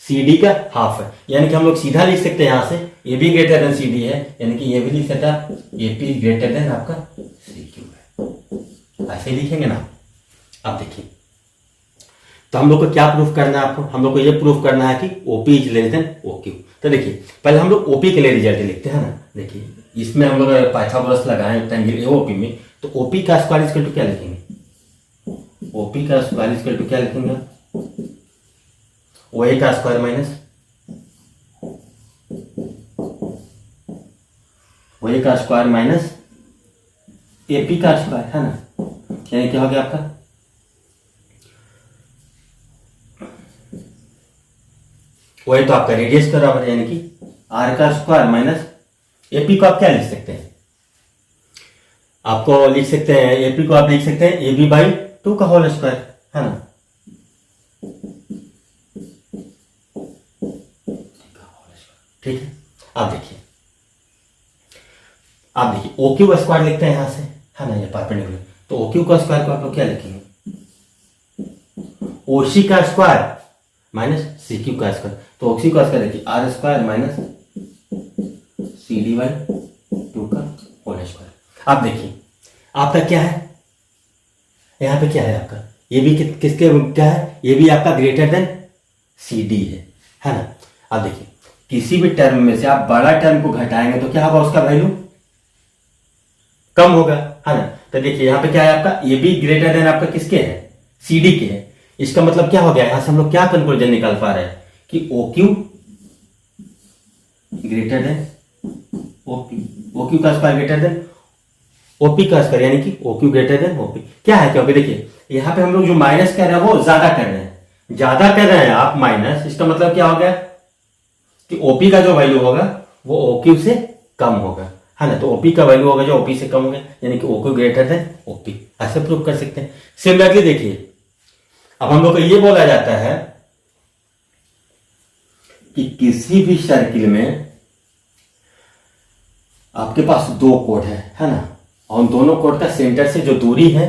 सी डी का हाफ है। यानी कि हम लोग सीधा लिख सकते हैं यहाँ से A B greater than C D है, यानी कि ये भी लिख सकता है ए पी ग्रेटर देन आपका सी क्यू है, ऐसे लिखेंगे ना। अब देखिए तो हम लोग को क्या प्रूफ करना है आपको, हम लोग को ये प्रूफ करना है कि OP is less then OQ. तो देखिए पहले हम लोग ओपी के लिए रिजल्ट लिखते हैं ना। देखिए इसमें हम लोग पाइथागोरस लगाएं ट्रायंगल एओपी में, तो ओपी का स्क्वायर इक्वल टू क्या लिखेंगे, ओपी का स्क्वायर इक्वल टू क्या लिखेंगे, ओए का स्क्वायर माइनस ओए का स्क्वायर माइनस एपी का स्क्वायर, है ना। यानी क्या हो गया आपका, वही तो आपका रेडियस के बराबर है, यानी कि आर का स्क्वायर माइनस एपी को आप क्या लिख सकते हैं, आपको लिख सकते हैं एपी को आप लिख सकते हैं ए बी बाई 2 का होल स्क्वायर, है ना। ठीक है, आप देखिए ओक्यू का स्क्वायर लिखते हैं यहां से, है ना, ये परपेंडिकुलर। तो ओक्यू का स्क्वायर को आप लोग क्या लिखेंगे, ओसी का स्क्वायर माइनस सी क्यू का स्क्वायर। तो ओसी का स्क्वायर देखिए R square minus C D by 2 का होल स्क्वायर। आप देखिए आपका क्या है, यहां पे क्या है आपका, ये भी किसके क्या है, ये भी आपका ग्रेटर देन सी डी है ना। आप देखिए किसी भी टर्म में से आप बड़ा टर्म को घटाएंगे तो क्या होगा, उसका वैल्यू कम होगा, है ना। तो देखिए यहां पे क्या है आपका, ये भी ग्रेटर देन आपका किसके है, सी डी के है। इसका मतलब क्या हो गया, यहां से हम लोग क्या कंक्लूजन निकाल पा रहे हैं कि OQ greater than OP, OQ का स्क्वायर ग्रेटर देन OP का स्क्वायर, यानी कि OQ ग्रेटर देन OP। क्या है, क्योंकि देखिए यहां पे हम लोग जो माइनस कर रहे हैं वो ज्यादा कर रहे हैं, ज्यादा कर रहे हैं आप माइनस, इसका मतलब क्या हो गया कि OP का जो वैल्यू होगा वो OQ से कम होगा, है ना। तो OP का वैल्यू होगा जो OP से कम होगा, यानी कि OQ ग्रेटर देन OP, ऐसे प्रूव कर सकते हैं। सिमिलरली देखिए अब हम लोग को ये बोला जाता है कि किसी भी सर्किल में आपके पास 2 कोड है ना, और उन दोनों कोड का सेंटर से जो दूरी है,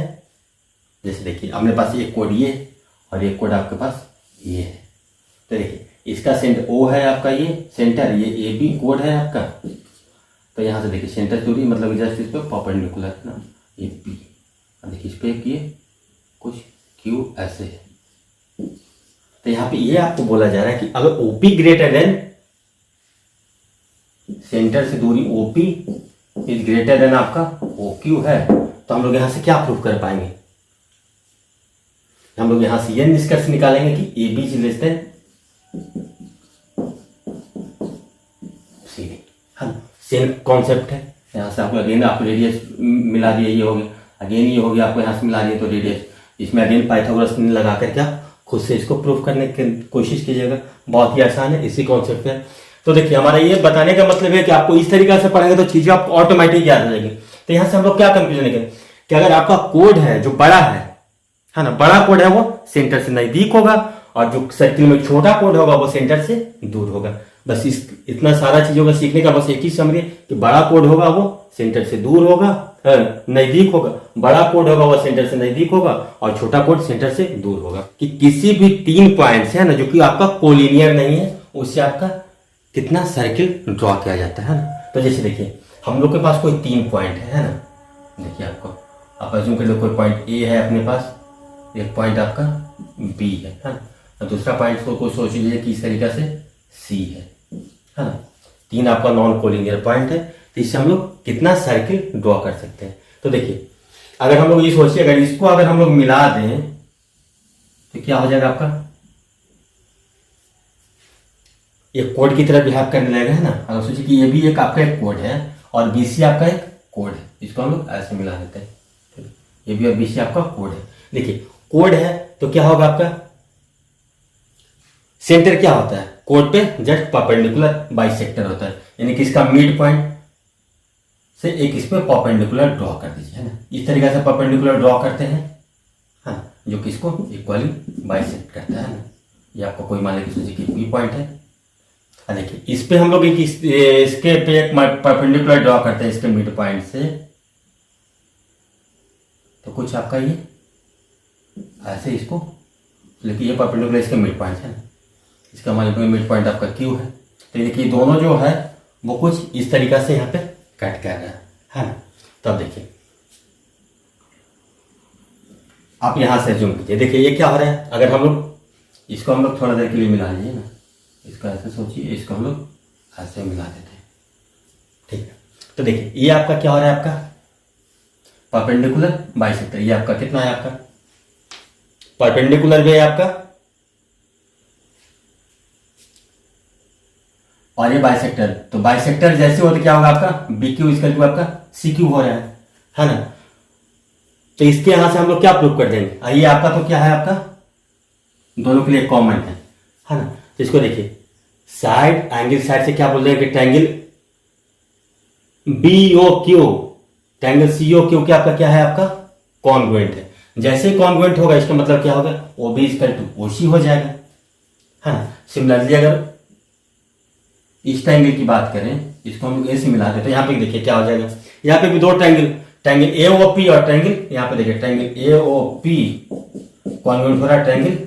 जैसे देखिए अपने पास एक कोड ये और एक कोड आपके पास ये है। तो देखिए इसका सेंटर O है आपका, ये सेंटर, ये ए बी कोड है आपका। तो यहां से देखिए सेंटर दूरी मतलब जस्ट इस पे परपेंडिकुलर है ना, ये P, देखिए इस पे ये कुछ Q ऐसे है। तो यहां पे ये आपको बोला जा रहा है कि अगर OP ग्रेटर देन, सेंटर से दूरी OP इज ग्रेटर देन आपका OQ है, तो हम लोग यहां से क्या प्रूव कर पाएंगे, हम लोग यहां से ये निष्कर्ष निकालेंगे कि AB is less then CD। हाँ सेम कॉन्सेप्ट है, यहां से आपको अगेन आप रेडियस मिला दिए, ये हो गया, अगेन ये हो गया, आपको यहां से मिला दिए तो रेडियस, इसमें अगेन पाइथागोरस लगा कर क्या खुद से इसको प्रूफ करने की कोशिश कीजिएगा, बहुत ही आसान है, इसी कॉन्सेप्ट पे। तो देखिए हमारा ये बताने का मतलब है कि आपको इस तरीके से पढ़ेंगे तो चीजें आपको ऑटोमेटिक याद हो जाएगी। तो यहां से हम लोग क्या कंक्लूजन निकले कि अगर आपका कोड है जो बड़ा है ना, बड़ा कोड है वो सेंटर से नजदीक होगा, और जो सर्किल में छोटा कोड होगा वो सेंटर से दूर होगा। बस इतना सारा चीजों का सीखने का बस एक ही समझिए कि बड़ा कोड होगा वो सेंटर से दूर होगा, नजदीक होगा, बड़ा कोड होगा वो सेंटर से नजदीक होगा, और छोटा कोड सेंटर से दूर होगा। कि किसी भी 3 पॉइंट्स है ना जो कि आपका कोलिनियर नहीं है, उससे आपका कितना सर्किल ड्रॉ किया जाता है ना। तो जैसे देखिए हम लोग के पास कोई 3 पॉइंट है ना, देखिए आपको आप अज्यूम कर लो कोई पॉइंट ए है अपने पास, एक पॉइंट आपका बी है ना, और दूसरा पॉइंट को सोच लीजिए कि इस तरीके से सी है ना। 3 आपका नॉन कोलिनियर पॉइंट है, तो इससे हम लोग कितना सर्किल ड्रॉ कर सकते हैं। तो देखिए अगर हम लोग ये सोचिए, अगर इसको अगर हम लोग मिला दें तो क्या हो जाएगा आपका, एक कोड की तरह बिहेव करने लगेगा, है ना। अगर सोचिए कि ये भी एक आपका एक कोड है और BC आपका एक कोड है, इसको हम लोग ऐसे मिला देते हैं, ये भी और BC आपका कोड है। देखिए कोड है तो क्या होगा आपका, सेंटर क्या होता है, कोड पे जस्ट परपेंडिकुलर बाइसेक्टर होता है, यानी कि इसका मिड पॉइंट से एक इस पे परपेंडिकुलर ड्रॉ कर दीजिए, है ना। इस तरीके से परपेंडिकुलर ड्रॉ करते हैं, हाँ, जो कि इसको इक्वली बाइसेक्ट करता है ना। ये आपको कोई मान लीजिए सोचिए कि बी पॉइंट है, देखिए इस पे हम लोग इसके पे एक परपेंडिकुलर ड्रॉ करते हैं इसके मिड पॉइंट से, तो कुछ आपका ये ऐसे इसको, लेकिन ये परपेंडिकुलर इसके मिड पॉइंट है ना, इसका हमारे मिड पॉइंट आपका Q है। तो देखिए दोनों जो है वो कुछ इस तरीका से यहाँ पे कट कर रहा है ना। तब देखिए आप यहां से जूम कीजिए, देखिए ये क्या हो रहा है, अगर हम लोग इसको हम लोग थोड़ा देर के लिए मिला लीजिए ना, इसको ऐसे सोचिए, इसको हम लोग ऐसे मिला देते हैं, ठीक है। तो देखिए ये आपका क्या हो रहा है, आपका परपेंडिकुलर बाइसेक्टर। ये आपका कितना है, आपका परपेंडिकुलर भी है आपका, और ये बाइसेक्टर। तो बाइसेक्टर जैसे हो तो क्या होगा आपका बी क्यू इक्वल टू आपका सी क्यू हो रहा है ना। तो इसके यहां से हम लोग क्या प्रूव कर देंगे, ये आपका तो क्या है, आपका दोनों के लिए कॉमन है ना। तो इसको देखिए, साइड एंगल साइड से क्या बोल रहे हैं कि triangle B O Q triangle C O Q क्या आपका क्या है, आपका कॉन्ग्रुएंट है। जैसे ही कॉन्ग्रुएंट होगा इसका मतलब क्या होगा, O B equal to O C हो जाएगा, है ना। सिमिलरली अगर इस ट्रायंगल की बात करें, इसको हम लोग ए से मिला दें, तो यहाँ पे देखिए क्या हो जाएगा, यहाँ पे भी दो ट्रायंगल ए ओ पी और ट्रायंगल यहाँ पे देखिए triangle A O P congruent हो रहा है ट्रायंगल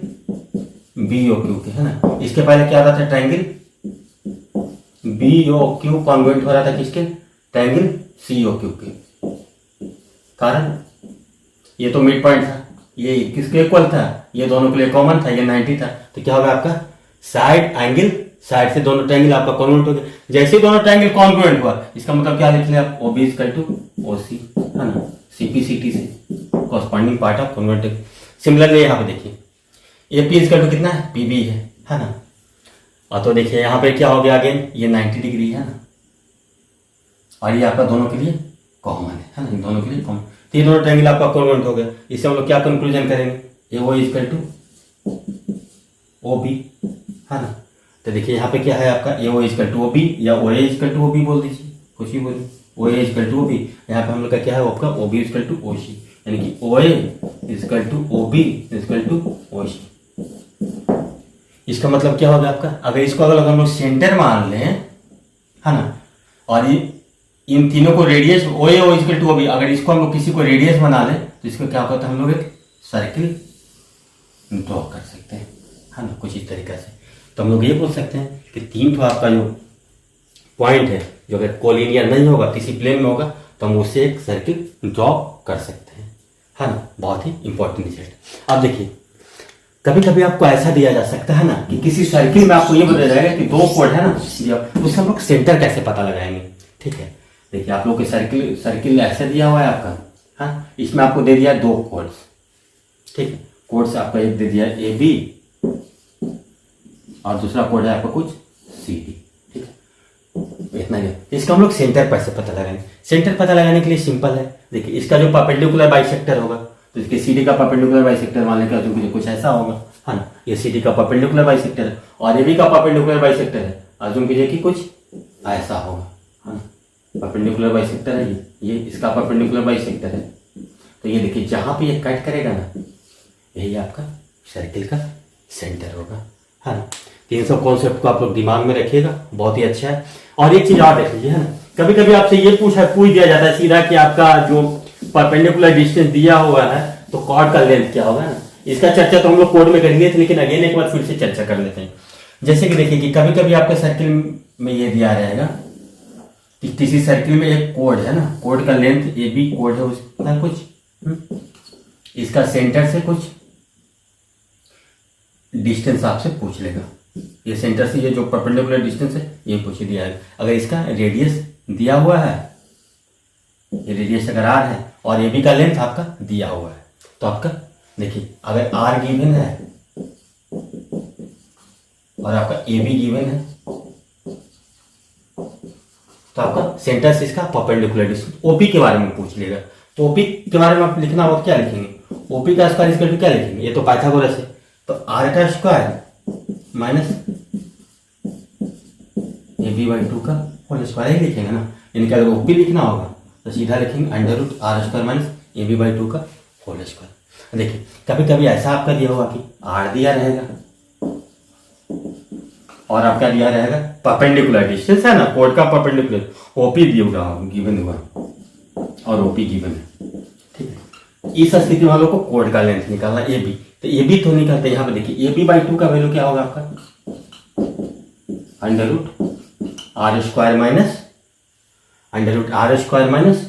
बी ओ क्यू के, है ना। इसके पहले क्या होता था, triangle B O Q congruent हो रहा था किसके, ट्रायंगल सी ओ क्यू के। कारण ये तो मिड पॉइंट था, ये किसके इक्वल था, ये दोनों के लिए कॉमन था, ये 90 था। तो क्या होगा आपका साइड एंगल साइड से दोनों ट्रायंगल आपका कॉन्ग्रुएंट हो गया। जैसे ही दोनों ट्रायंगल कॉन्ग्रुएंट हुआ इसका मतलब क्या लिख लिया आप, O B equal to O C, है ना, सीपीसीटी से corresponding part of congruent. Similarly यहाँ पे देखिए ए पी इक्वल टू कितना है, पी बी है ना। और तो देखिए यहाँ पे क्या हो गया, अगेन ये 90 डिग्री है ना, और ये आपका दोनों के लिए कॉमन है ना, दोनों के लिए कॉमन। तो ये दोनों ट्रायंगल आपका कॉन्ग्रुएंट हो गया। इससे हम लोग क्या कंक्लूजन करेंगे, A O equal to O B, है ना। तो देखिए यहाँ पे क्या है आपका A O equal to O B, या O A equal to O B बोल दीजिए, कुछ भी बोलिए, O A equal to O B. यहाँ पे हम लोग का क्या है, आपका O B equal to O C, यानी कि O A equal to O B equal to O C. इसका मतलब क्या होगा आपका, अगर इसको अगर हम लोग सेंटर मान लें, है ना, और ये इन तीनों को radius O A O equal to O B, अगर इसको हम लोग किसी को रेडियस बना लें तो इसको क्या होता है, हम लोग एक सर्किल ड्रॉ कर सकते हैं, है ना, कुछ इस तरीके से। तो हम लोग ये बोल सकते हैं कि तीन तो आपका जो पॉइंट है, जो अगर कोलिनियर नहीं होगा, किसी प्लेन में होगा, तो हम उससे एक सर्किल ड्रॉ कर सकते हैं, है ना। बहुत ही इंपॉर्टेंट रिजल्ट। अब देखिए कभी कभी आपको ऐसा दिया जा सकता है ना कि किसी सर्किल में आपको ये बताया जाएगा कि दो कोड है ना, उससे हम लोग सेंटर कैसे पता लगाएंगे, ठीक है। देखिए आप लोग के सर्किल ऐसे दिया हुआ है आपका, हाँ, इसमें आपको दे दिया दो कोड्स, ठीक है। कोड्स आपका एक दे दिया ए बी और दूसरा कोड है आपका कुछ सी डी, ठीक है। इतना ही है। इसका हम लोग सेंटर कैसे पता लगाएंगे, सेंटर पता लगाने के लिए सिंपल है। देखिए इसका जो परपेंडिकुलर बाइसेक्टर होगा, तो इसके सी डी का परपेंडिकुलर बाइसेक्टर मान लेकर तो कुछ ऐसा होगा, है ना। ये सी डी का परपेंडिकुलर बाइसेक्टर है और ए बी का परपेंडिकुलर बाइसेक्टर है, अज्यूम कीजिए कि कुछ ऐसा होगा, है ना। परपेंडिकुलर बाइसेक्टर है ये इसका परपेंडिकुलर बाइसेक्टर है। तो ये देखिए जहां पे ये कट करेगा ना, यही आपका सर्किल का सेंटर होगा, है ना। तीन सब कॉन्सेप्ट को आप लोग दिमाग में रखिएगा, बहुत ही अच्छा है। और एक चीज और देख लीजिए, है ना, कभी कभी आपसे ये पूछ दिया जाता है सीधा कि आपका जो परपेंडिकुलर डिस्टेंस दिया हुआ है तो कॉर्ड का लेंथ क्या होगा ना। इसका चर्चा तो हम लोग कोड में करेंगे, लेकिन अगेन एक बार फिर से चर्चा कर लेते हैं। जैसे कि देखिए कि कभी कभी आपके सर्किल में ये दिया रहेगा कि किसी सर्किल में एक कोड है ना, कोड का लेंथ ए बी कोड है उसका कुछ, इसका सेंटर से कुछ डिस्टेंस आपसे पूछ लेगा। ये सेंटर से ये जो परपेंडिकुलर डिस्टेंस है ये पूछ दिया है। अगर इसका रेडियस दिया हुआ है, ये रेडियस अगर आर है और ए बी का लेंथ आपका दिया हुआ है, तो आपका देखिए अगर आर गिवन है और आपका ए बी गिवन है, तो आपका सेंटर से इसका परपेंडिकुलर डिस्टेंस ओपी के बारे में पूछ लेगा। तो ओपी के बारे में आप लिखना होगा, क्या लिखेंगे, ओपी का स्क्वायर इक्वल टू क्या लिखेंगे, ये तो पाइथागोरस है, तो आर का square minus A B by 2 का होल स्क्वायर ही लिखेंगे ना। यानी कि अगर ओपी लिखना होगा तो सीधा लिखेंगे under root R square minus A B by 2 का होल स्क्वायर। देखिए कभी कभी ऐसा आपका दिया होगा कि आर दिया रहेगा और आपका दिया रहेगा परपेंडिकुलर डिस्टेंस है ना, कोड का परपेंडिकुलर, ओपी दिया होगा गिवन हुआ और ओपी गिवन है, ठीक है। इस स्थिति वालों को कोड का लेंथ निकालना ए बी, तो ए बी तो निकलते हैं। यहाँ पे देखिए ए बी बाई 2 का वैल्यू क्या होगा आपका under root R square minus under root R square minus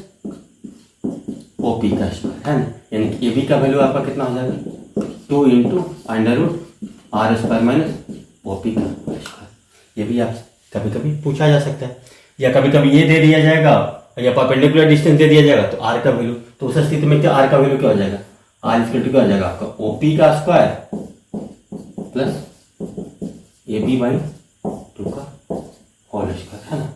OP का स्क्वायर, है ना। यानी कि ए बी का वैल्यू आपका कितना हो जाएगा 2 into under root R square minus OP का स्क्वायर। ये भी आप कभी कभी पूछा जा सकता है, या कभी कभी ये दे दिया जाएगा या परपेंडिकुलर डिस्टेंस दे दिया जाएगा तो आर का वैल्यू, तो उस स्थिति में क्या आर का वैल्यू क्या हो जाएगा, आर इक्वल टू क्या हो जाएगा आपका ओपी का square plus A B by 2 का होल स्क्वायर, है ना,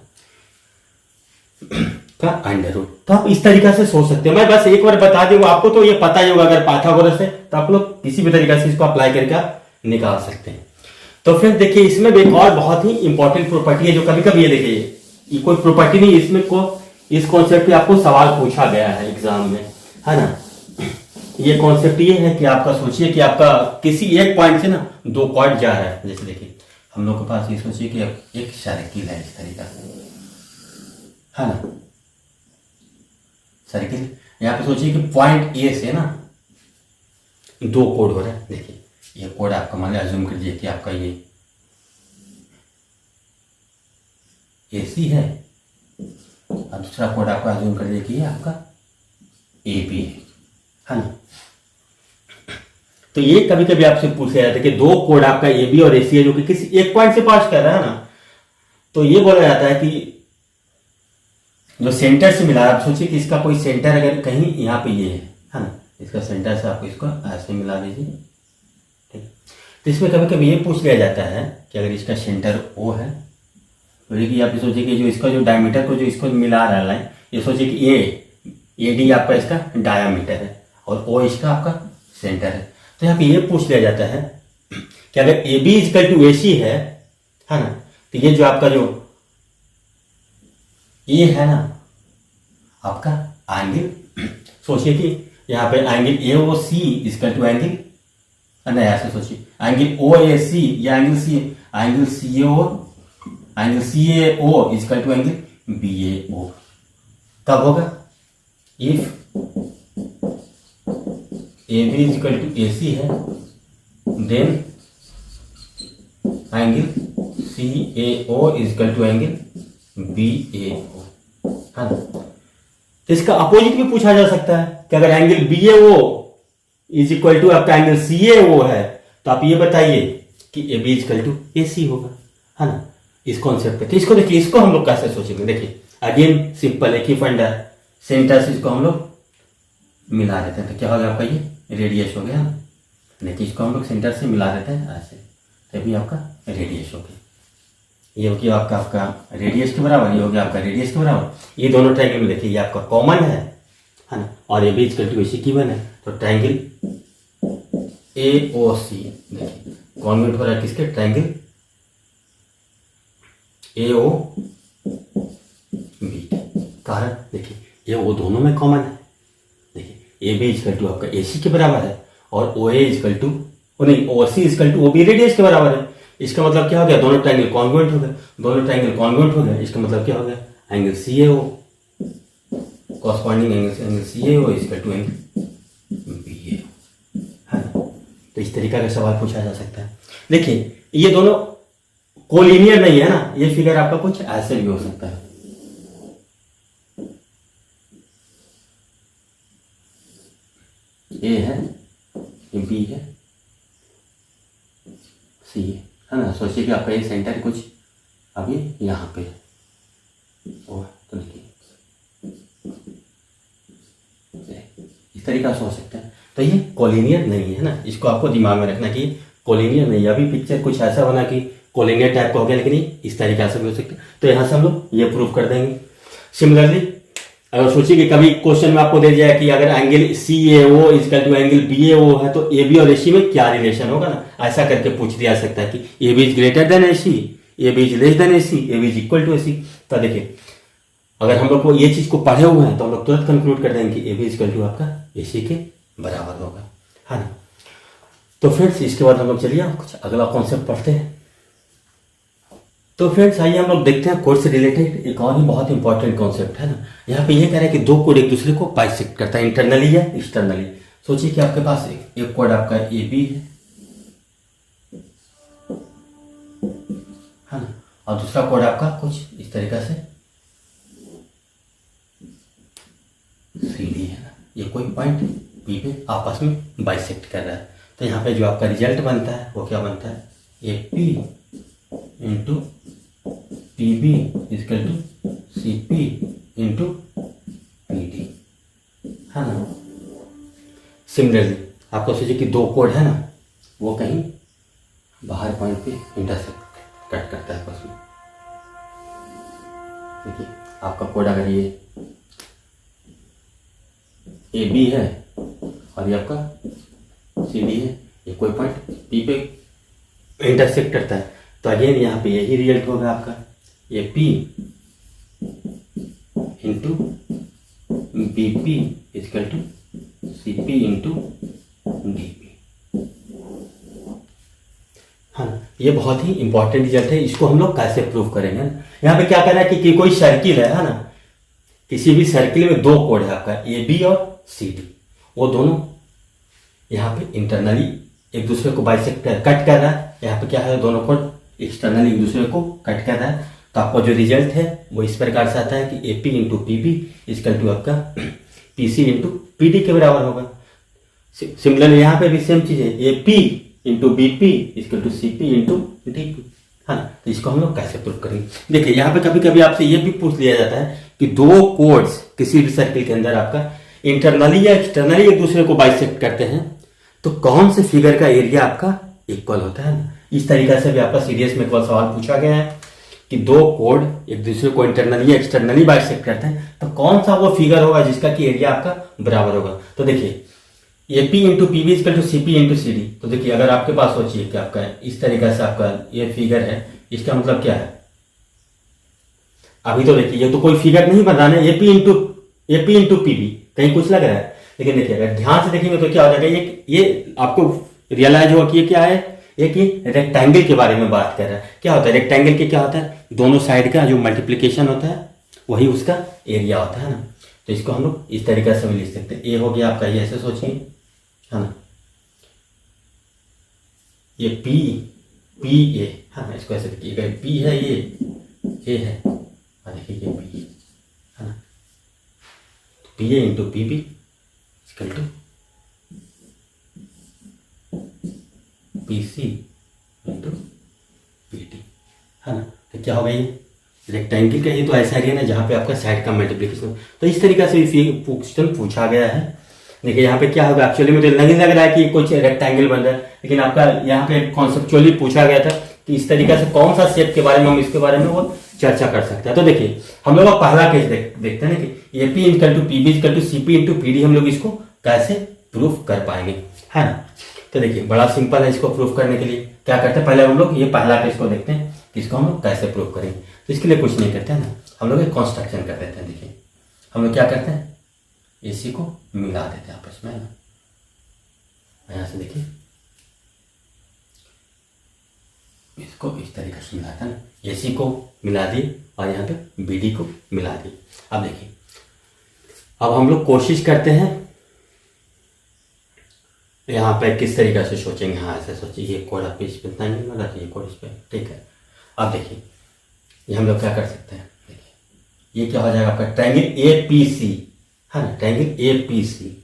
का अंडर रूट। तो आप इस तरीका से सोच सकते हैं। मैं बस एक बार बता दूं, आपको तो ये पता ही होगा अगर पाइथागोरस है तो आप लोग किसी भी तरीका से इसको अप्लाई करके आप निकाल सकते हैं। तो फिर देखिए इसमें भी एक और बहुत ही इंपॉर्टेंट प्रॉपर्टी है जो कभी कभी ये देखिए ये कोई प्रॉपर्टी नहीं, इसमें को इस कॉन्सेप्ट पे आपको सवाल पूछा गया है एग्जाम में, है ना। ये कॉन्सेप्ट ये है कि आपका सोचिए कि आपका किसी एक पॉइंट से ना दो पॉइंट जा रहा है। जैसे देखिए हम लोग के पास ये सोचिए कि एक सर्किल है इस तरीका से, है ना, सर्किल। यहाँ पे सोचिए कि पॉइंट ए से ना दो कोड हो रहा है। देखिए ये कोड आपका मान लिया अज्यूम कीजिए कि आपका ये AC है और दूसरा कोड आपका अज्यूम कर लीजिए कि ये आपका AB है ना। तो ये कभी कभी आपसे पूछा जाता है कि दो कोड आपका AB और AC है जो कि किसी एक पॉइंट से पास कर रहा है ना, तो ये बोला जाता है कि जो सेंटर से मिला, आप सोचिए कि इसका कोई सेंटर अगर कहीं यहाँ पे ये है ना, इसका सेंटर से आपको इसको ऐसे मिला दीजिए, ठीक। तो इसमें कभी कभी ये पूछ लिया जाता है कि अगर इसका सेंटर O है तो ये आप सोचिए कि जो इसका जो डायमीटर को जो इसको मिला रहा है लाइन, ये सोचिए कि AD आपका इसका डायामीटर है और O इसका आपका सेंटर है। तो यहाँ पे ये पूछ लिया जाता है कि अगर AB इक्वल टू AC है ना, तो ये जो आपका जो ये है ना आपका एंगल, सोचिए कि यहाँ पे angle AOC equal to angle, नहीं ऐसे सोचिए एंगल OAC या angle CAO equal to angle BAO कब होगा, if AB equal to AC है then angle CAO equal to angle BAO, है ना। तो इसका अपोजिट भी पूछा जा सकता है कि अगर angle BAO is equal to आपका एंगल CAO है तो आप ये बताइए कि AB इक्वल टू AC होगा, है ना, इस कॉन्सेप्ट पे। तो इसको देखिए, इसको हम लोग कैसे सोचेंगे, देखिए अगेन सिंपल एक ही फंडा है, सेंटर से इसको हम लोग मिला देते हैं तो क्या होगा आपका ये रेडियस हो गया। देखिए इसको हम लोग सेंटर से मिला देते हैं ऐसे, तभी आपका रेडियस हो गया। ये हो गया आपका रेडियस के बराबर, ये हो गया आपका रेडियस के बराबर। ये दोनों ट्रायंगल में देखिए ये आपका कॉमन है ना, और ये भी इक्वल टू AC गिवन है, तो ट्रायंगल AOC देखिए कॉन्वेट हो रहा है किसके, ट्रायंगल AOB। कारण देखिए ये वो दोनों में कॉमन है, देखिए AB इक्वल टू आपका AC के बराबर है और OA इक्वल टू नहीं OC equal to OB radius के बराबर है। इसका मतलब क्या हो गया, दोनों ट्रायंगल कॉन्ग्रुएंट हो गए, दोनों ट्रायंगल कॉन्ग्रुएंट हो गए, इसका मतलब क्या हो गया angle CAO corresponding angle CAO equal to angle BAO, है ना। तो इस तरीका का सवाल पूछा जा सकता है। देखिए ये दोनों कोलिनियर नहीं है ना, ये फिगर आपका कुछ ऐसे भी हो सकता है, A है, ये B है, C है ना। सोचिए कि आपका ये सेंटर कुछ अभी यहाँ पे है, तो देखिए इस तरीका से हो सकता है। तो ये कोलिनियर नहीं है ना, इसको आपको दिमाग में रखना कि कोलिनियर नहीं है। अभी पिक्चर कुछ ऐसा बना कि कोलिनियर टाइप का हो गया, लेकिन इस तरीका से भी हो सकता है। तो यहाँ से हम लोग ये प्रूव कर देंगे। सिमिलरली अगर सोचिए कि कभी क्वेश्चन में आपको दे दिया है कि अगर angle CAO equal to angle BAO है तो AB और AC में क्या रिलेशन होगा ना, ऐसा करके पूछ दिया सकता है कि AB is greater than AC, AB is less than AC, AB is equal to AC। तो देखिए अगर हम लोग को ये चीज को पढ़े हुए हैं तो हम लोग तुरंत कंक्लूड कर देंगे कि AB इक्वल टू आपका AC के बराबर होगा, है ना। तो फ्रेंड्स इसके बाद हम लोग चलिए कुछ अगला कॉन्सेप्ट पढ़ते हैं। तो फ्रेंड्स आइए हम लोग देखते हैं कोड से रिलेटेड एक और ही बहुत इंपॉर्टेंट कॉन्सेप्ट है ना। यहाँ पे ये कह रहा है कि दो कोड एक दूसरे को बाइसेक्ट करता है, इंटरनली या एक्सटर्नली। सोचिए कि आपके पास एक कोड आपका AB है ना, और दूसरा कोड आपका कुछ इस तरीका से CD है ना। ये कोई पॉइंट P पे आपस में बाइसेक्ट कर रहा है। तो यहाँ पे जो आपका रिजल्ट बनता है वो क्या बनता है, A P into P B equal to C P into P D, है ना। सिमिलरली आपको सोचिए कि दो कोड है ना, वो कहीं बाहर पॉइंट पे इंटरसेक्ट कट करता है आपस में। देखिए आपका कोड अगर ये ए बी है और ये आपका सी डी है, ये कोई पॉइंट पी पे इंटरसेक्ट करता है, तो अगेन यहाँ पे यही रिजल्ट होगा आपका, ये P into B P equal to C P into D P, हाँ। ये बहुत ही इंपॉर्टेंट रिजल्ट है, इसको हम लोग कैसे प्रूव करेंगे। यहाँ पे क्या करना है कि कोई सर्किल है ना, किसी भी सर्किल में दो कोड है आपका ए बी और सी डी, वो दोनों यहाँ पे इंटरनली एक दूसरे को बाइसेक्ट कट कर रहा है। यहाँ पे क्या है, दोनों कोड एक्सटर्नली एक दूसरे को कट कर रहा है, तो आपका जो रिजल्ट है वो इस प्रकार से आता है कि A P into P B equal to आपका P C into P D के बराबर होगा। सिमिलरली यहाँ पे भी सेम चीज़ है, A P into B P equal to C P into D P, हाँ। तो इसको हम लोग कैसे प्रूव करेंगे। देखिए यहाँ पे कभी कभी आपसे ये भी पूछ लिया जाता है कि दो कोड्स किसी भी सर्किल के अंदर आपका इंटरनली या एक्सटर्नली एक दूसरे को बाइसेक्ट करते हैं, तो कौन से फिगर का एरिया आपका इक्वल होता है ना। इस तरीका से भी आपका सीरीज में एक बार सवाल पूछा गया है कि दो कोड एक दूसरे को इंटरनली या एक्सटर्नली बाइसेक्ट करते हैं, तो कौन सा वो फिगर होगा जिसका कि एरिया आपका बराबर होगा। तो देखिए A P into P B equal to C P into C D, तो देखिए अगर आपके पास सोचिए कि आपका इस तरीका से आपका ये फिगर है, इसका मतलब क्या है, अभी तो देखिए ये तो कोई फिगर नहीं बना है, A P into P B कहीं कुछ लग रहा है, लेकिन देखिए अगर ध्यान से देखेंगे तो क्या हो जाएगा, ये आपको रियलाइज होगा कि ये क्या है, एक ही रेक्टेंगल के बारे में बात कर रहा है। क्या होता है रेक्टेंगल के, क्या होता है, दोनों साइड का जो मल्टीप्लिकेशन होता है वही उसका एरिया होता है ना। तो इसको हम लोग इस तरीके से भी लिख सकते हैं, ए हो गया आपका, ये ऐसे सोचिए, है ना, ये पी ए, हाँ इसको ऐसे देखिएगा, पी है, ये ए है, और देखिए ये पी है ना, P A into P B equal to P C into P T, है ना। तो क्या होगा, ये रेक्टेंगल का ये तो ऐसा एरिया ना जहाँ पे आपका साइड का मल्टीप्लिकेशन, तो इस तरीका से क्वेश्चन पूछा गया है। देखिए यहाँ पे क्या होगा, एक्चुअली मुझे नहीं लग रहा है कि कुछ रेक्टेंगल बन रहा है, लेकिन आपका यहाँ पे कॉन्सेप्चुअली पूछा गया था कि इस तरीके से कौन सा शेप के बारे में हम इसके बारे में वो चर्चा कर सकते हैं। तो देखिए हम लोग पहला केस देखते हैं ना कि A P equal to P B equal to C P into P D, हम लोग इसको कैसे प्रूफ कर पाएंगे, है ना। तो देखिए बड़ा सिंपल है, इसको प्रूफ करने के लिए क्या करते हैं, पहले हम लोग ये पहला केस को देखते हैं कि इसको हम लोग कैसे प्रूफ करेंगे। तो इसके लिए कुछ नहीं करते हैं ना, हम लोग एक कंस्ट्रक्शन कर देते हैं। देखिए हम लोग क्या करते हैं, एसी को मिला देते हैं आपस में, है ना। यहाँ से देखिए इसको इस तरीके से मिलाते हैं ना, एसी को मिला दिए और यहाँ पे बीडी को मिला दिए। अब देखिए अब हम लोग कोशिश करते हैं यहाँ पे किस तरीके से सोचेंगे, हाँ ऐसे सोचिए, ये कोड आप इस पे इतना नहीं मिला, ये कोड इस पे, ठीक है। अब देखिए ये हम लोग क्या कर सकते हैं, देखिए ये क्या हो जाएगा आपका ट्रायंगल ए पी सी, है ना, triangle A P C,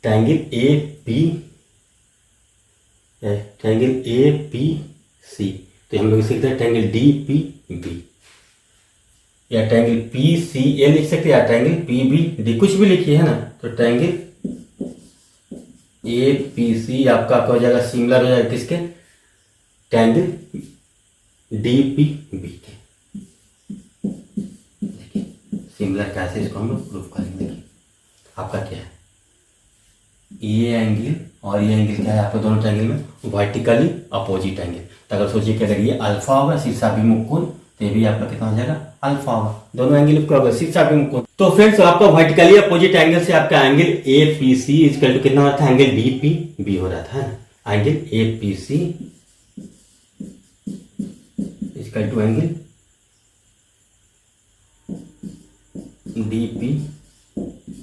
triangle A P C, तो हम लोग सीखते हैं ट्रायंगल डी पी बी, या ट्रायंगल पी सी ए लिख सकते हैं, या ट्रायंगल पी बी डी, कुछ भी लिखिए, है ना। तो ट्रायंगल ए पी सी आपका हो जाएगा सिमिलर हो जाएगा किसके, ट्रायंगल डी पी बी के। देखिए सिमिलर कैसे इसको हम लोग प्रूफ करेंगे। देखिए आपका क्या है, ये एंगल और ये एंगल क्या है, आपके दोनों ट्रायंगल में वर्टिकली अपोजिट एंगल। तो अगर सोचिए कि अगर ये अल्फा होगा शीर्षाभिमुख कोण, तो ये भी आपका कितना हो जाएगा, अल्फा होगा, दोनों एंगल क्या होगा, शीर्षाभिमुख कोण। तो फ्रेंड्स आपका वर्टिकली अपोजिट एंगल से आपका angle A P C equal to कितना हो रहा था, एंगल डी पी बी हो रहा था, है ना। Angle A P C equal to angle D P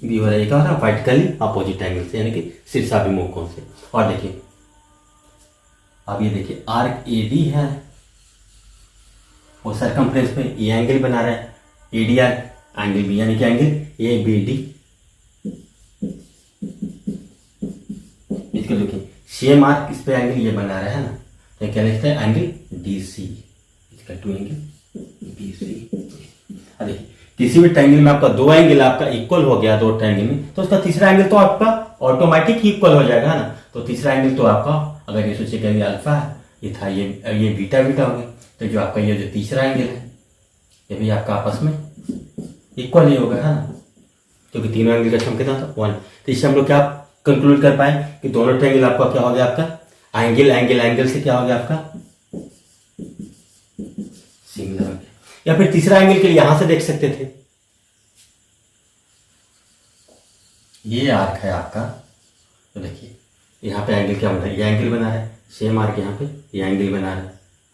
B हो रहा है, क्या हो रहा है, वर्टिकली अपोजिट एंगल से, यानी कि शीर्षाभिमुख कोण से। और देखिए अब ये देखिए आर्क ए डी है वो सरकमफ्रेंस पे ये एंगल बना रहा है एडीआर एंगल बी, यानी कि एंगल ए बी डी। इसको देखिए सेम आर्क इस पे एंगल ये बना रहा है ना, तो क्या लिखते हैं एंगल डी सी इसका टू एंगल बी सी। अरे किसी भी ट्रायंगल में आपका दो एंगल आपका इक्वल हो गया दो ट्रायंगल में, तो उसका तीसरा एंगल तो आपका ऑटोमेटिक इक्वल हो जाएगा ना। तो तीसरा एंगल तो आपका अगर ये सोचिए कि अल्फा है, ये था ये बीटा बीटा हो गया, तो जो आपका ये जो तीसरा एंगल है ये भी आपका आपस में इक्वल ही होगा, है ना, क्योंकि तीनों एंगल का सम कितना था 1। तो इससे हम लोग क्या कंक्लूड कर पाए कि दोनों ट्रायंगल आपका क्या हो गया, आपका एंगल एंगल एंगल से क्या हो गया, आपका सिमिलर हो गया। या फिर तीसरा एंगल के लिए यहां से देख सकते थे, ये आर्क है आपका, तो देखिए यहाँ पे एंगल क्या बना है, ये एंगल बना है, सेम आर्क यहाँ पे ये एंगल बना रहा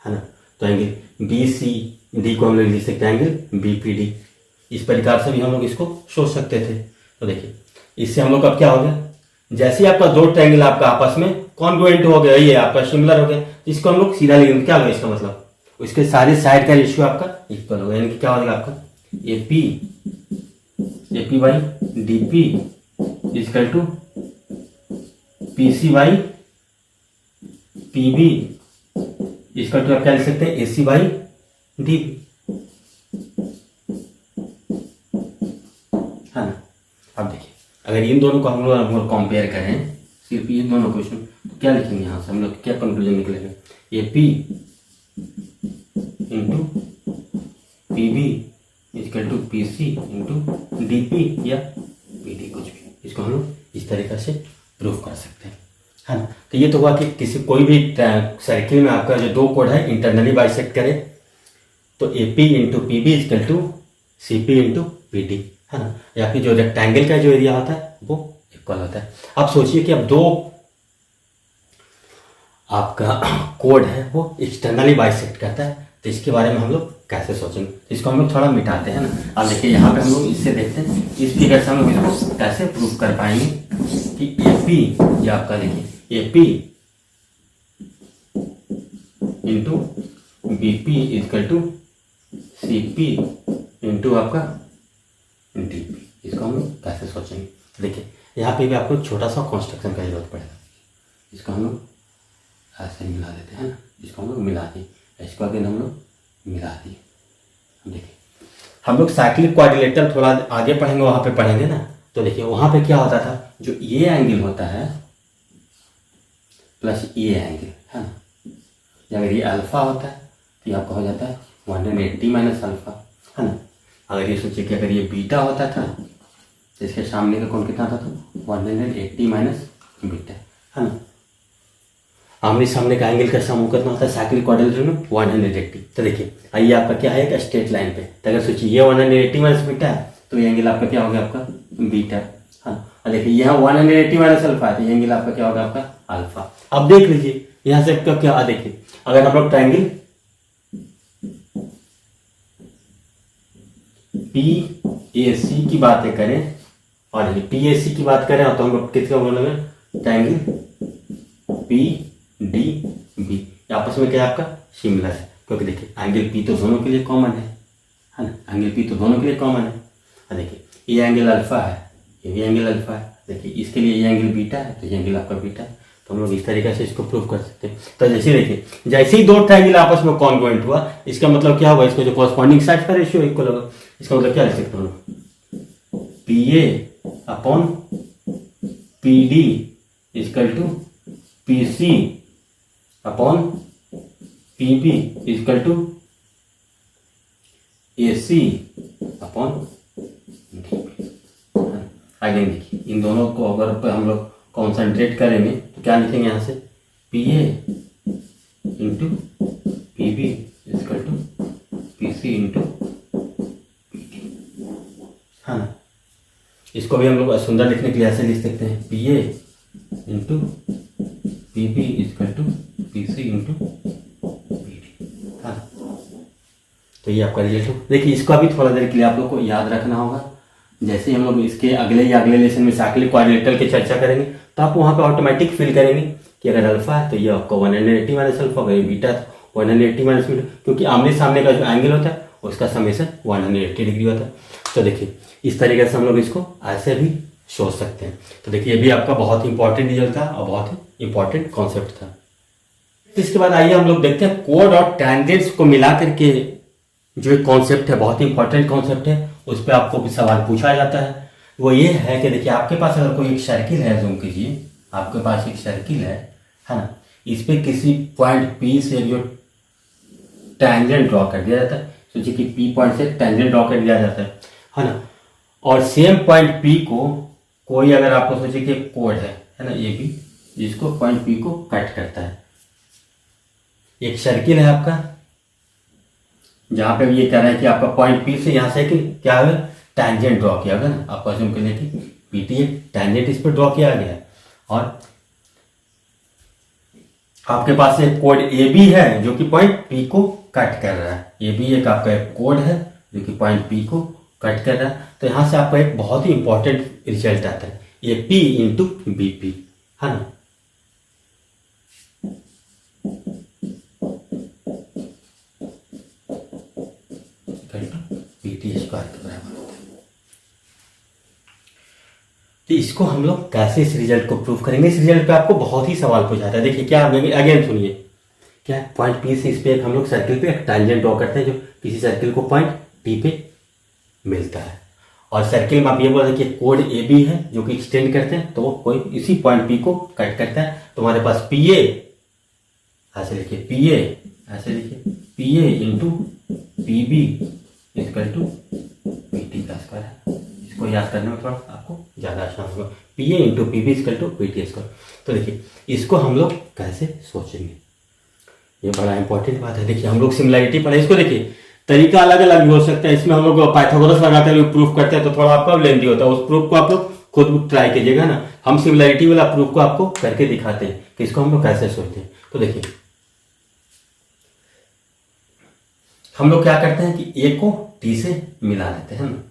है ना। तो एंगल बी सी डी को हम लोग लिख सकते हैं एंगल बी पी डी। इस प्रकार से भी हम लोग इसको सोच सकते थे। तो देखिए इससे हम लोग अब क्या हो गया, जैसे ही आपका दो ट्रायंगल आपका आपस में कॉन्ग्रुएंट हो गया, ये आपका सिमिलर हो गया, इसको हम लोग सीधा लिखेंगे। क्या होगा इसका मतलब, उसके सारे साइड का रेशियो आपका इक्वल होगा, यानी कि क्या हो जाएगा आपका A P by D P equal to P C by P B equal to आप क्या लिख सकते हैं A C by D B, है ना। अब देखिए अगर इन दोनों को हम लोग कंपेयर करें, सिर्फ ये दोनों क्वेश्चन, तो क्या लिखेंगे यहाँ से हम लोग, क्या कंक्लूजन निकलेगा, A P into P B equal to P C into D P या पी डी, कुछ भी इसको हम लोग इस तरीके से प्रूफ कर सकते हैं, है ना। तो ये तो हुआ कि किसी कोई भी सर्किल में आपका जो दो कोड है इंटरनली बाइसेक्ट करे, तो A P into P B equal to C P into P D, है ना। या फिर जो रेक्टेंगल का जो एरिया होता है वो इक्वल होता है। अब सोचिए कि अब दो आपका कोड है वो एक्सटर्नली बाइसेक्ट करता है, तो इसके बारे में हम लोग कैसे सोचेंगे, तो इसको हम लोग थोड़ा मिटाते हैं ना। अब देखिए यहाँ पे हम लोग इससे देखते हैं, इस फिगर से हम लोग इसको कैसे प्रूफ कर पाएंगे कि ए पी, ये आपका देखिए A P into B P equal to C P into आपका डी पी, इसको हम लोग कैसे सोचेंगे। देखिए यहाँ पे भी आपको छोटा सा कंस्ट्रक्शन का जरूरत पड़ेगा, इसको हम लोग ऐसे मिला देते हैं ना, इसको हम लोग मिला दिए, इसको अगेन हम लोग मिला दिए। देखिए हम लोग साइक्लिक क्वाड्रिलेटरल थोड़ा आगे पढ़ेंगे, वहां पे पढ़ेंगे ना। तो देखिए वहां पे क्या होता था, जो ये एंगल होता है प्लस ये एंगल, है ना, अगर ये अल्फा होता है तो ये आपका हो जाता है 180 माइनस अल्फा, है ना। अगर ये सोचिए कि अगर ये बीटा होता था तो इसके सामने का कोण कितना था, तो 180 माइनस बीटा, है ना। आमने सामने का एंगल का सम कितना होता है साइक्लिक क्वाड्रिलेटरल में 180। तो देखिए आइए आपका क्या है स्ट्रेट लाइन पे, तो अगर सोचिए ये 180 माइनस बीटा है, तो ये एंगल आपका क्या हो गया, आपका बीटा, हाँ। और देखिए यहाँ 180 माइनस अल्फा है, तो ये एंगल आपका क्या होगा, आपका अल्फा। अब देख लीजिए यहाँ से आपका क्या, देखिए अगर हम लोग ट्रायंगल पी ए सी की बातें करें और पी ए सी की बात करें, तो हम लोग किसका बोलेंगे, ट्रायंगल पी डी बी, आपस में क्या है, आपका सिमिलर है, क्योंकि देखिए एंगल पी तो दोनों के लिए कॉमन है ना, एंगल पी तो दोनों के लिए कॉमन है। देखिए ये एंगल अल्फा है, ये भी एंगल अल्फा है, देखिए इसके लिए ये एंगल बीटा है, तो ये एंगल आपका बीटा है। तो हम लोग इस तरीके से इसको प्रूव कर सकते हैं। तो जैसे देखिए जैसे ही दो ट्रायंगल आपस में कॉन्ग्रुएंट हुआ, इसका मतलब क्या होगा, इसको जो कॉरस्पॉन्डिंग साइड का रेशियो इक्वल होगा। इसका मतलब क्या लिख सकते हैं, P A upon P D equal to P C upon P B equal to A C upon D P. आगे देखिए इन दोनों को अगर हम लोग कॉन्सेंट्रेट करेंगे तो क्या लिखेंगे, यहाँ से P A into P B equal to P C into P D, है ना। इसको भी हम लोग सुंदर लिखने के लिए ऐसे लिख सकते हैं, P A into P B equal to P C into P D, हाँ। तो ये आपका रिजल्ट हो। देखिए इसको भी थोड़ा देर के लिए आप लोग को याद रखना होगा। जैसे हम लोग इसके अगले लेसन में साइक्लिक क्वाड्रिलेटरल की चर्चा करेंगे, तो आप वहाँ पे ऑटोमेटिक फील करेंगे कि अगर अल्फा है तो ये आपका 180 माइनस अल्फा, अगर बीटा 180 माइनस बी2, क्योंकि आमने सामने का जो एंगल होता है उसका समेशन 180 डिग्री होता है। तो देखिए इस तरीके से हम लोग इसको ऐसे भी सोच सकते हैं। तो देखिए ये भी आपका बहुत इंपॉर्टेंट रिजल्ट था और बहुत ही इंपॉर्टेंट कॉन्सेप्ट था। इसके बाद आइए हम लोग देखते हैं कोड और टैंजेंट्स को मिला करके जो एक कॉन्सेप्ट है, बहुत ही इंपॉर्टेंट कॉन्सेप्ट है, उस पर आपको भी सवाल पूछा जाता है। वो ये है कि देखिए आपके पास अगर कोई एक सर्किल है, जूम कीजिए, आपके पास एक सर्किल है ना, इस पे किसी पॉइंट पी से जो टैंजेंट ड्रॉ कर दिया जाता है, सोचिए कि पी पॉइंट से टैंजेंट ड्रॉ कर दिया जाता है ना, और सेम पॉइंट पी को कोई अगर आपको सोचिए कि कोड है ना, ये भी जिसको पॉइंट पी को कट करता है। एक सर्किल है आपका जहां पे ये कह रहा है कि आपका पॉइंट पी से यहां से कि क्या है टैंजेंट ड्रॉ किया होगा ना, आपको अज्यूम कर लें कि पीटी एक टैंजेंट इस पर ड्रॉ किया गया है, और आपके पास एक कोड ए बी है जो कि पॉइंट पी को कट कर रहा है। ये भी एक आपका एक कोड है जो कि पॉइंट पी को कट कर रहा है। तो यहां से आपका एक बहुत ही इंपॉर्टेंट रिजल्ट आता है, ये पी इंटू बी पी है ना। पीटी स्क्वायर के बराबर होता है। तो इसको हम लोग कैसे इस रिजल्ट को प्रूव करेंगे? इस रिजल्ट पे आपको बहुत ही सवाल पूछा था। देखिए क्या अगेन सुनिए, क्या पॉइंट पी से इस पे एक हम लोग सर्किल पे एक टैंजेंट ड्रॉ करते हैं जो किसी सर्किल को पॉइंट पी पे मिलता है, और सर्किल में आप ये बोल रहे हैं कि कोड ए बी है जो कि एक्सटेंड करते हैं, तो वो कोई इसी पॉइंट पी को कट करता है। तो हमारे पास पी ए ऐसे लिखिए, पी ए ऐसे लिखिए, P A into P B equal to P T का स्क्वायर है। इसको याद करने में थोड़ा आपको ज़्यादा आसान होगा, P A into P B equal to P T square. तो देखिए इसको हम लोग कैसे सोचेंगे, ये बड़ा इंपॉर्टेंट बात है। देखिए हम लोग सिमिलैरिटी पढ़े, इसको देखिए तरीका अलग अलग भी हो सकता है। इसमें हम लोग पाइथागोरस लगाते हुए प्रूफ करते हैं तो थोड़ा आपका लेंथी होता है, उस प्रूफ को आप लोग खुद ट्राई कीजिएगा ना। हम सिमिलैरिटी वाला प्रूफ को आपको करके दिखाते हैं कि इसको हम लोग कैसे सोचते हैं। तो देखिए हम लोग क्या करते हैं कि ए को टी से मिला देते हैं ना,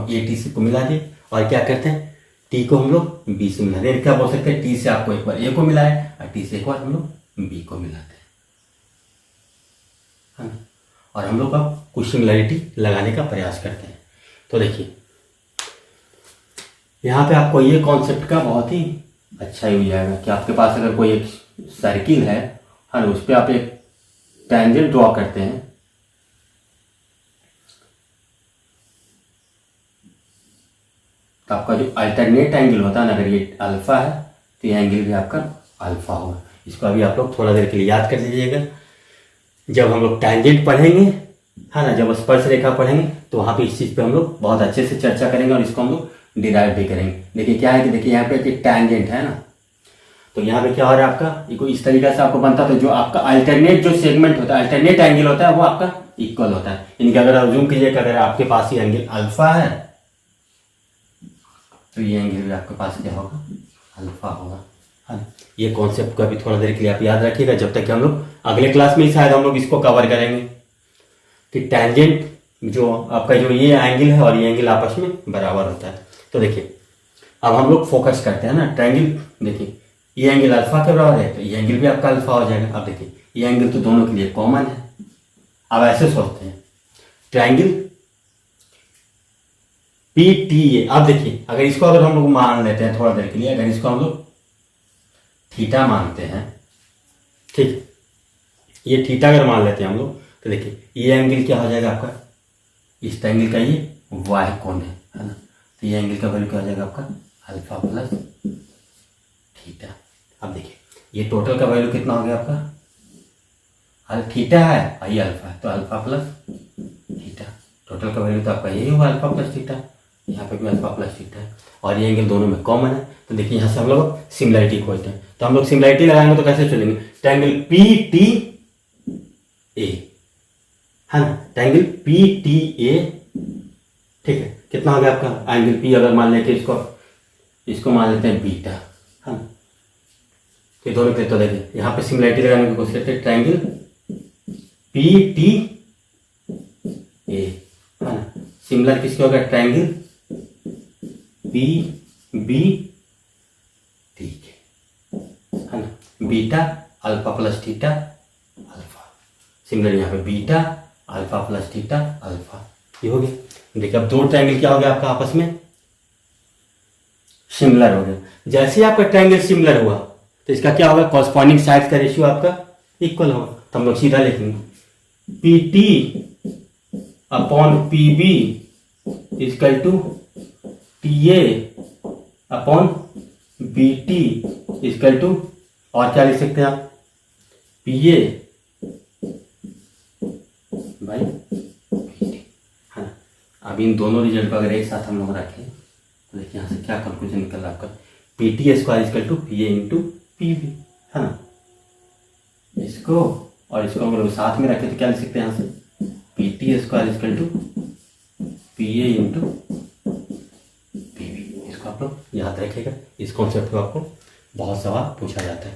ए टी से को मिला दिए, और क्या करते हैं टी को हम लोग बी से मिला दें। क्या बोल सकते हैं, टी से आपको एक बार ए को मिला है और टी से एक बार हम लोग बी को मिलाते हैं ना, और हम लोग अब कुछ सिमिलैरिटी लगाने का प्रयास करते हैं। तो देखिए यहाँ पे आपको ये कॉन्सेप्ट का बहुत ही अच्छा ही हो जाएगा कि आपके पास अगर कोई एक सर्किल है ना, उस पर आप एक टैंजेंट ड्रॉ करते हैं, तो आपका जो अल्टरनेट एंगल होता है ना, अगर ये अल्फा है तो ये एंगल भी आपका अल्फा होगा। इसको अभी आप लोग थोड़ा देर के लिए याद कर लीजिएगा। जब हम लोग टैंजेंट पढ़ेंगे है ना, जब स्पर्श रेखा पढ़ेंगे तो वहाँ पे इस चीज़ पे हम लोग बहुत अच्छे से चर्चा करेंगे और इसको हम लोग डिराइव भी करेंगे। देखिए क्या है कि देखिए यहाँ पे एक टैंजेंट है ना, तो यहाँ पे क्या हो रहा है आपका, ये कोई इस तरीके से आपको बनता है, तो जो आपका अल्टरनेट जो सेगमेंट होता है, अल्टरनेट एंगल होता है, वो आपका इक्वल होता है। यानी कि अगर आप जूम कीजिए, अगर आपके पास ये एंगल अल्फा है तो ये एंगल भी आपके पास क्या होगा, अल्फा होगा, है ना। ये कॉन्सेप्ट को अभी थोड़ा देर के लिए आप याद रखिएगा, जब तक कि हम लोग अगले क्लास में ही शायद हम लोग इसको कवर करेंगे कि टैंजेंट जो आपका जो ये एंगल है और ये एंगल आपस में बराबर होता है। तो देखिए अब हम लोग फोकस करते हैं ना, ट्रायंगल देखिए ये एंगल अल्फा के बराबर है तो ये एंगल भी आपका अल्फा हो जाएगा। अब देखिए ये एंगल तो दोनों के लिए कॉमन है। अब ऐसे सोचते हैं ट्रायंगल पी टी ए। अब देखिए अगर इसको अगर हम लोग मान लेते हैं थोड़ा देर के लिए, अगर इसको हम लोग थीटा मानते हैं, ठीक, ये थीटा अगर मान लेते हैं हम लोग, तो देखिए ये एंगल क्या हो जाएगा आपका, इस एंगल का ये वाई कोण है ना, तो ये एंगल का वैल्यू क्या हो जाएगा आपका अल्फा प्लस थीटा। अब देखिए ये टोटल का वैल्यू कितना हो गया आपका, थीटा है और ये अल्फा है, तो अल्फा प्लस थीटा, टोटल का वैल्यू तो आपका यही होगा अल्फा प्लस थीटा। यहाँ पे भी अल्फा प्लस थीटा है और ये एंगल दोनों में कॉमन है। तो देखिए यहाँ से हम लोग सिमिलैरिटी खोजते हैं, तो हम लोग सिमिलैरिटी लगाएंगे तो कैसे चलेंगे, ट्रायंगल पी टी ए है ना, ट्रायंगल पी टी ए, ठीक है। कितना हो गया आपका एंगल पी, अगर मान लेते इसको मान लेते हैं बीटा, है ना, तो दोनों के, तो देखिए यहाँ पे सिमिलैरिटी लगाने की कोशिश करते हैं, ट्रायंगल पी टी ए है ना, सिमिलर किसके होगा, ट्रायंगल पी बी टी के, beta alpha plus theta alpha. Similar यहाँ पे beta alpha plus theta alpha, ये हो गया। देखिए अब दो ट्रायंगल क्या हो गया आपका आपस में सिमिलर हो गया। जैसे ही आपका ट्रायंगल सिमिलर हुआ तो इसका क्या होगा, कॉरस्पॉन्डिंग साइड का रेशियो आपका इक्वल होगा। तो हम लोग सीधा लिखेंगे P T upon P B equal to T A upon B T equal to, और क्या लिख सकते हैं आप, P A by B T, है ना। अब इन दोनों रिजल्ट को अगर एक साथ हम लोग रखें तो देखिए यहाँ से क्या कंक्लूजन निकल रहा है आपका, P T square equal to P A into P B, है ना। इसको और इसको हम लोग साथ में रखें तो क्या लिख सकते हैं यहाँ से, P T square equal to P A into P B. इसको आप लोग याद रखिएगा, इस कॉन्सेप्ट को आपको बहुत सवाल पूछा जाता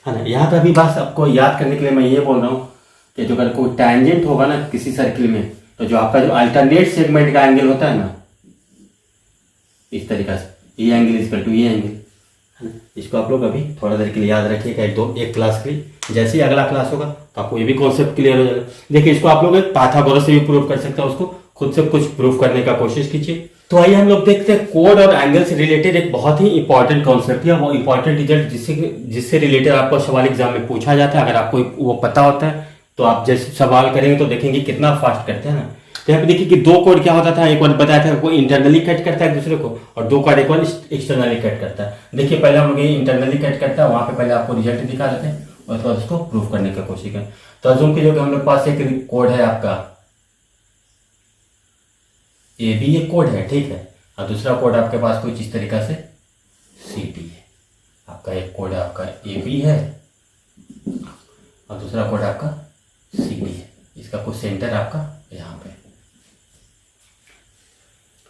है ना। यहाँ पे अभी बस आपको याद करने के लिए मैं ये बोल रहा हूँ कि जो अगर कोई टैंजेंट होगा ना किसी सर्किल में, तो जो आपका जो अल्टरनेट सेगमेंट का एंगल होता है ना, इस तरीका से ये एंगल इजकल टू ये एंगल, है ना। इसको आप लोग अभी थोड़ा देर के लिए याद रखिएगा, एक क्लास के लिए। जैसे ही अगला क्लास होगा तो आपको ये भी कॉन्सेप्ट क्लियर हो जाएगा। देखिए इसको आप लोग पाइथागोरस से भी प्रूव कर सकते हैं, उसको खुद से कुछ प्रूव करने का कोशिश कीजिए। तो आइए हम लोग देखते हैं कोड और एंगल से रिलेटेड एक बहुत ही इंपॉर्टेंट कॉन्सेप्ट है, वो इंपॉर्टेंट रिजल्ट जिससे रिलेटेड आपको सवाल एग्जाम में पूछा जाता है। अगर आपको वो पता होता है तो आप जैसे सवाल करेंगे तो देखेंगे कितना फास्ट करते हैं ना। तो यहाँ पे देखिए कि दो कोड क्या होता था, एक बार बताया था कोई इंटरनली कट करता है एक दूसरे को, और दो कोड एक बार एक्सटर्नली कट करता है। देखिए पहले हम लोग ये इंटरनली कट करता है, वहां पे पहले आपको रिजल्ट दिखा देते हैं और उसके बाद उसको प्रूव करने की कोशिश करें। तो अजूम कीजिए कि हम लोग पास एक कोड है आपका ए बी, एक कोड है, ठीक है, और दूसरा कोड आपके पास कुछ इस तरीका से सी टी है। आपका एक कोड है आपका ए बी है और दूसरा कोड आपका सी टी है। इसका कुछ सेंटर आपका यहाँ पे,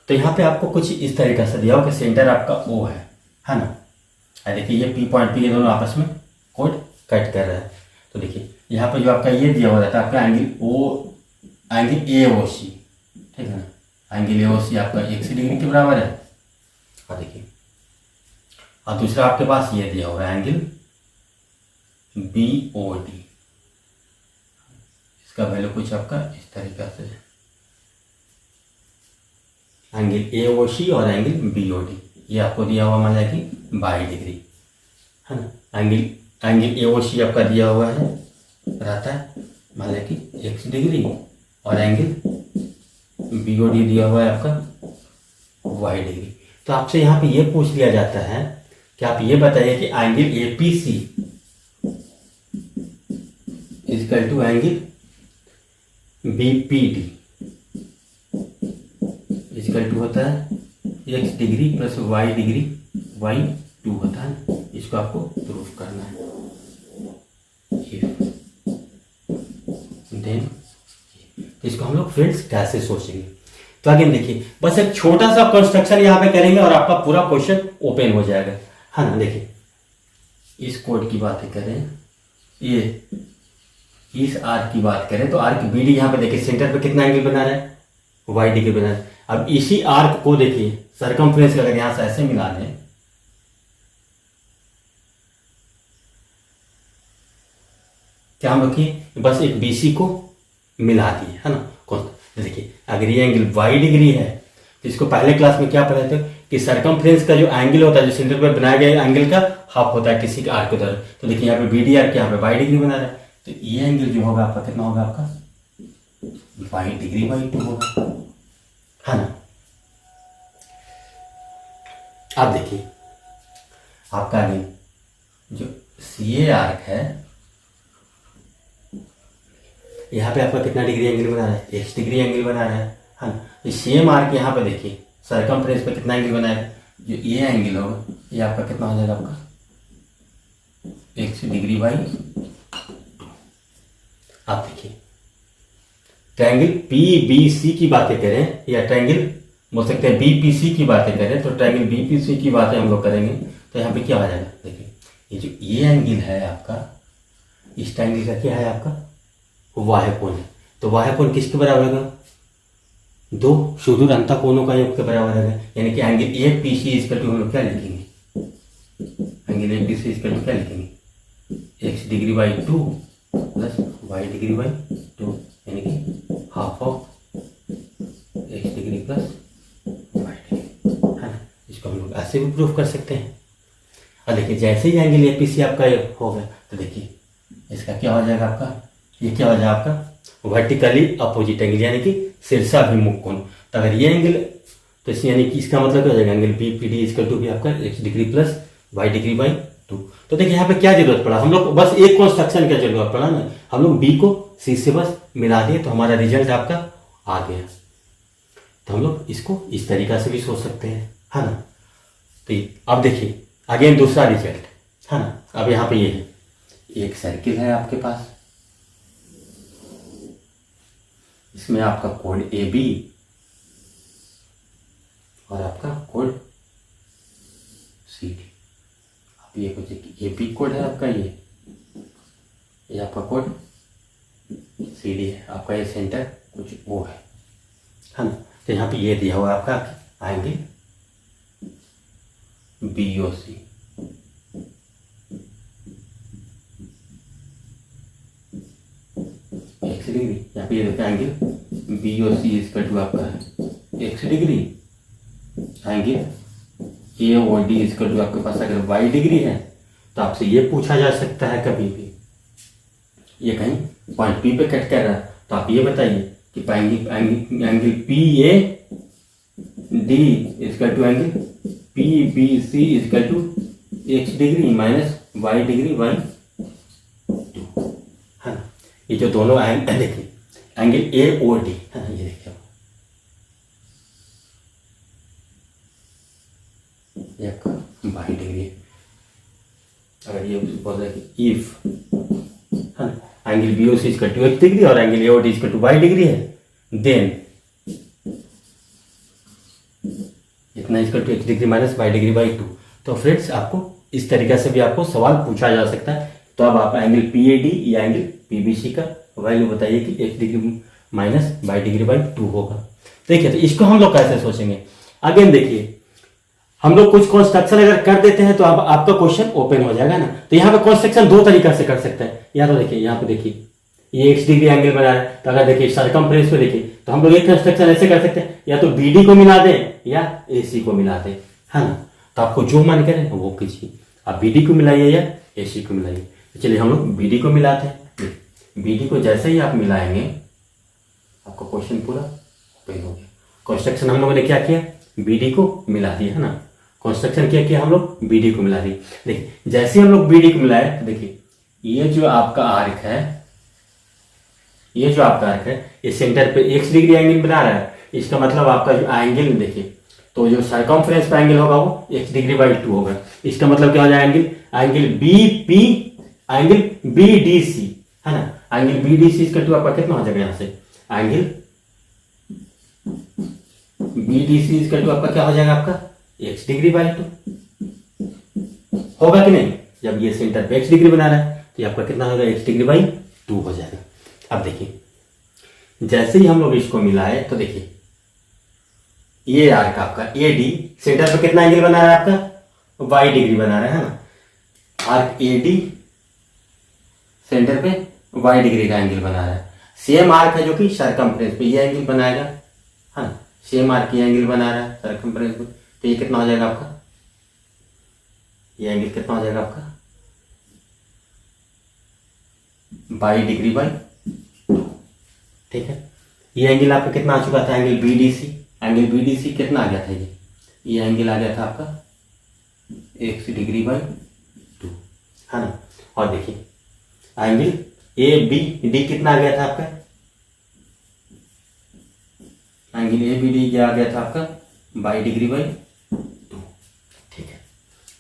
तो यहाँ पे आपको कुछ इस तरीका से दिया हो कि सेंटर आपका ओ है ना। देखिए ये पी पॉइंट पे ये दोनों आपस में कोड कट कर रहा है। तो देखिए यहाँ पे जो आपका ये दिया हुआ रहता है आपका एंगल ए ओ सी, ठीक है ना। एंगल ए ओ सी आपका 180 डिग्री के बराबर है। और देखिए और दूसरा आपके पास ये दिया हुआ है एंगल बी ओ डी, इसका वैल्यू कुछ आपका इस तरीका से, एंगल ए ओ सी और एंगल बी ओ डी ये आपको दिया हुआ मान लिया कि 22 डिग्री, है ना। एंगल ए ओ सी आपका दिया हुआ है रहता है मान लिया कि 1 डिग्री, और एंगल बी ओ डी दिया हुआ है आपका 22 डिग्री। तो आपसे यहाँ पे ये पूछ लिया जाता है कि आप ये बताइए कि angle A P C equal to angle B P D equal to होता है x degree plus y degree y2 होता है। इसको आपको प्रूफ करना है। देन इसको हम लोग फ्रेंड्स कैसे सोचेंगे, तो अगेन देखिए बस एक छोटा सा कंस्ट्रक्शन यहाँ पे करेंगे और आपका पूरा क्वेश्चन ओपन हो जाएगा, है ना। देखिए इस कोड की बातें करें, ये इस आर्क की बात करें तो आर्क बी डी यहाँ पे देखिए सेंटर पे कितना एंगल बना रहा है, y डिग्री बना रहा है। अब इसी आर्क को देखिए सरकमफ्रेंस अगर यहां से ऐसे मिला दें, क्या हम रखिए बस एक बीसी को मिला दिए, है ना। कौन देखिए अगर ये एंगल y डिग्री है तो इसको पहले क्लास में क्या पढ़ाए थे कि सरकमफ्रेंस का जो एंगल होता है, जो सेंटर पर बनाया गया एंगल का हाफ होता है किसी आर्क की तरफ। तो देखिए यहाँ पे बी डी आर्क यहाँ पे y डिग्री बना रहा है, तो ये एंगल जो होगा आपका कितना होगा, आपका y डिग्री y2 होगा, है ना। अब देखिए आपका जो सी ए आर्क है यहाँ पे आपका कितना डिग्री एंगल बना रहा है, x डिग्री एंगल बना रहा है ना। सेम आर्क यहाँ पे देखिए सरकमफ्रेंस पे कितना एंगल बना है, जो ये एंगल होगा ये आपका कितना हो जाएगा, आपका x डिग्री बाई। आप देखिए ट्रायंगल पी बी सी की बातें करें या ट्रायंगल बोल सकते हैं बी पी सी की बातें करें, तो ट्रायंगल बी पी सी की बातें हम लोग करेंगे तो यहाँ पे क्या हो जाएगा, देखिए ये जो ये एंगल है आपका, इस ट्रायंगल का क्या है आपका वाह्य कोण है। तो वाह्य कोण किसके बराबर होगा, दो सुदूर अंतःकोणों का योग के बराबर है। यानी कि angle A P C equal to हम लोग क्या लिखेंगे, angle A P C equal to क्या लिखेंगे X degree by 2 plus Y degree by 2, यानी कि half of X degree plus Y degree, है ना। इसको हम लोग ऐसे भी प्रूफ कर सकते हैं। और देखिए जैसे ही एंगल एपीसी आपका हो गया तो देखिए इसका क्या हो जाएगा आपका, ये क्या हो जाएगा आपका वर्टिकली अपोजिट एंगल, यानी कि शीर्षाभिमुख कोण। तो अगर ये एंगल तो इस यानी कि इसका मतलब क्या हो जाएगा, angle B P D equal to भी आपका X degree plus Y degree by 2। तो देखिए यहाँ पे क्या जरूरत पड़ा, हम लोग बस एक कंस्ट्रक्शन का जरूरत पड़ा ना, हम लोग बी को सी से बस मिला दिए तो हमारा रिजल्ट आपका आ गया। तो हम लोग इसको इस तरीका से भी सोच सकते हैं, है ना। तो अब देखिए अगेन दूसरा रिजल्ट, है ना। अब यहाँ पे ये है, एक सर्किल है आपके पास, इसमें आपका कोड ए बी और आपका कोड सी डी। आप ये कुछ ए बी कोड है आपका, ये आपका कोड सी डी है, आपका ये सेंटर कुछ वो है ना। तो यहाँ पे ये दिया हुआ है आपका angle B O C, X degree. यहाँ पे ये देखते हैं angle B O C is to आपका है X degree, angle A O D is to आपके पास अगर वाई डिग्री है तो आपसे ये पूछा जा सकता है कभी भी, ये कहीं पॉइंट पी पे कट कर रहा है तो आप ये बताइए कि angle P A D is to angle P B C is to x degree minus Y degree by 2, है ना। ये जो दोनों एंगल देखिए, एंगल ए ओ डी, है ना, ये देखिए ये आपका वाई डिग्री है। अगर ये सपोज है कि इफ, है ना, angle B O C is to x degree और angle A O D is two y degree है, देन इतना is to x degree minus Y degree by 2। तो फ्रेंड्स आपको इस तरीके से भी आपको सवाल पूछा जा सकता है। तो अब आप एंगल पी ए डी या एंगल पी बी सी का वैल्यू बताइए कि X degree minus Y degree by 2 होगा। देखिए तो इसको हम लोग कैसे सोचेंगे, अगेन देखिए हम लोग कुछ कंस्ट्रक्शन अगर कर देते हैं तो अब आपका क्वेश्चन ओपन हो जाएगा ना। तो यहाँ पे कंस्ट्रक्शन दो तरीका से कर सकते हैं, या तो देखिए यहाँ पे देखिए ये एक्स डिग्री एंगल बना रहा है, तो अगर देखिए सरकमफ्रेंस पे देखिए तो हम लोग एक कंस्ट्रक्शन ऐसे कर सकते हैं, या तो बी डी को मिला दें या ए सी को मिला दें, है ना। तो आपको जो मन करे वो कीजिए, आप बी डी को मिलाइए या ए सी को मिलाइए। तो चलिए हम लोग बी डी को मिलाते हैं। बी डी को जैसे ही आप मिलाएंगे आपका क्वेश्चन पूरा ओपन हो गया। कंस्ट्रक्शन हम लोगों ने क्या किया, बी डी को मिला दिया, है ना। कंस्ट्रक्शन क्या किया हम लोग, बी डी को मिला दिए। देखिए जैसे ही हम लोग बी डी को मिलाए तो देखिए ये जो आपका आर्क है, ये जो आपका आर्क है ये सेंटर पे एक्स डिग्री एंगल बना रहा है। इसका मतलब आपका जो एंगल देखिए तो जो सरकमफ्रेंस पे एंगल होगा वो एक्स डिग्री बाई 2 होगा। इसका मतलब क्या हो जाएगा, angle B P angle B D C, है ना। एंगल बी डी सी इसका 2 आपका कितना हो जाएगा, यहाँ से एंगल बी डी सी इसका 2 आपका क्या हो जाएगा, आपका एक्स डिग्री बाई 2 होगा कि नहीं। जब ये सेंटर पे एक्स डिग्री बना रहा है तो ये आपका कितना होगा, एक्स डिग्री बाई 2 हो जाएगा। अब देखिए जैसे ही हम लोग इसको मिलाए तो देखिए ये आर्क आपका ए डी सेंटर पे कितना एंगल बना रहा है, आपका वाई डिग्री बना रहा है ना। आर्क ए डी सेंटर पे वाई डिग्री का एंगल बना रहा है। सेम आर्क है जो कि सरकमफ्रेंस पे ये एंगल बनाएगा, हाँ सेम आर्क ये एंगल बना रहा है सरकमफ्रेंस पे, तो ये कितना हो जाएगा आपका, ये एंगल कितना हो जाएगा आपका वाई डिग्री बाई 2, ठीक है। ये एंगल आपका कितना आ चुका था, angle B D C, angle B D C कितना आ गया था, ये एंगल आ गया था आपका एक्स डिग्री बाई 2, है ना। और देखिए एंगल ए बी डी कितना आ गया था आपका, एंगल ए बी डी क्या आ गया था आपका बाई डिग्री बाई 2, ठीक है।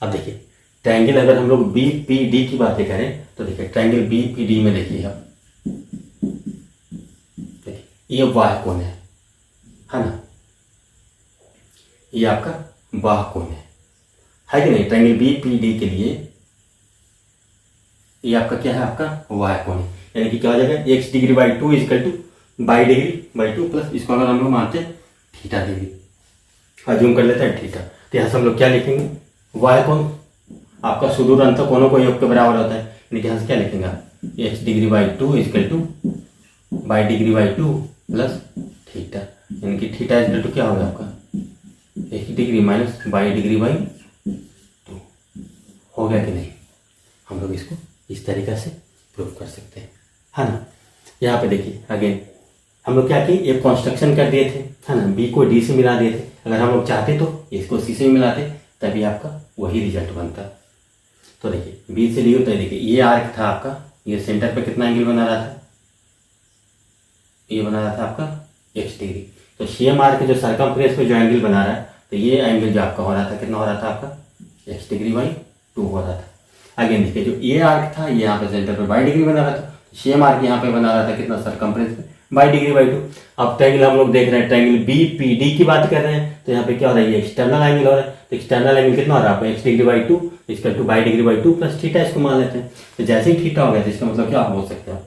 अब देखिए ट्रायंगल अगर हम लोग बी पी डी की बातें करें तो देखिए ट्रायंगल बी पी डी में देखिए आप ये वाह कोण है ना, ये आपका वाह कोण है कि नहीं। ट्रायंगल बी पी डी के लिए ये आपका क्या है, आपका वाह कोण है, यानी कि क्या हो जाएगा X degree by 2 equal to Y degree by 2 plus इसको अगर हम लोग मानते हैं थीटा डिग्री, अज्यूम कर लेते हैं थीटा। तो यहाँ से हम लोग क्या लिखेंगे, वाह कोण आपका सुदूर अंत कोणों को योग के बराबर होता है, यानी कि यहाँ से क्या लिखेंगे आप, X degree by 2 equal to Y degree by 2 plus theta, यानी कि थीटा इजकल टू क्या होगा आपका X degree minus by degree by 2। हो गया कि नहीं? हम लोग इसको इस तरीक़ा से प्रूव कर सकते हैं, है ना। यहाँ पे देखिए अगेन हम लोग क्या किए, एक कॉन्स्ट्रक्शन कर दिए थे, है ना, बी को डी से मिला दिए थे। अगर हम लोग चाहते तो इसको सी से मिलाते, तभी आपका वही रिजल्ट बनता। तो देखिए बी से डी होता है, देखिए ये आर्क था आपका, ये सेंटर पे कितना एंगल बना रहा था, ये बना रहा था आपका एक्स डिग्री। तो सेम आर्क जो सर्कमफ्रेंस पे जो एंगल बना रहा है, तो ये एंगल जो आपका हो रहा था कितना हो रहा था आपका एक्स डिग्री बाई 2 हो रहा था। आगे देखिए जो ये आर्क था ये यहाँ पे सेंटर पे बाई डिग्री बना रहा था, सेम आर्क यहाँ पे बना रहा था कितना सर्कमफ्रेंस पे बाई डिग्री बाई 2। अब ट्रायंगल हम लोग देख रहे हैं, ट्रायंगल बी पी डी की बात कर रहे हैं, तो यहाँ पे क्या हो रहा है, ये एक्सटर्नल एंगल हो रहा है। तो एक्सटर्नल एंगल कितना हो रहा है आपका एक्स डिग्री बाई 2 इसका to Y degree by 2 plus theta, इसको मान लेते हैं। तो जैसे ही थीटा हो गया तो इसका मतलब क्या बोल सकते हैं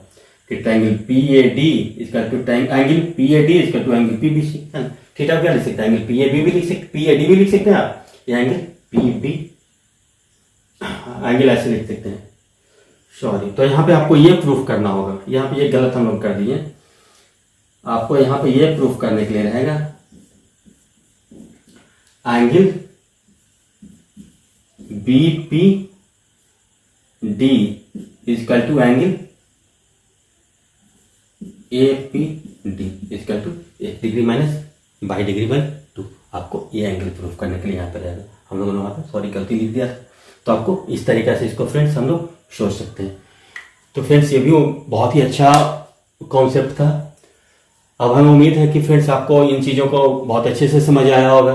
कि ट्रायंगल पी ए डी इसका two angle P A D इसका two angle P B C, है ना। थीटा क्या लिख सकते हैं, एंगल पी ए बी भी लिख सकते, पी ए डी भी लिख सकते हैं आप, ये एंगल पी बी एंगल ऐसे लिख सकते हैं, सॉरी। तो यहाँ पे आपको ये प्रूफ करना होगा, यहाँ पे ये गलत हम लोग कर दिए, आपको यहाँ पे ये प्रूफ करने के लिए रहेगा angle B P D equal to angle A P D equal to एक degree minus by degree by 2। आपको ये एंगल प्रूफ करने के लिए यहाँ पे रहेगा। हम लोगों ने वहाँ पे सॉरी गलती लिख दिया था, तो आपको इस तरीके से इसको फ्रेंड्स हम लोग सोच सकते हैं। तो फ्रेंड्स ये भी बहुत ही अच्छा कॉन्सेप्ट था। अब हमें उम्मीद है कि फ्रेंड्स आपको इन चीज़ों को बहुत अच्छे से समझ आया होगा।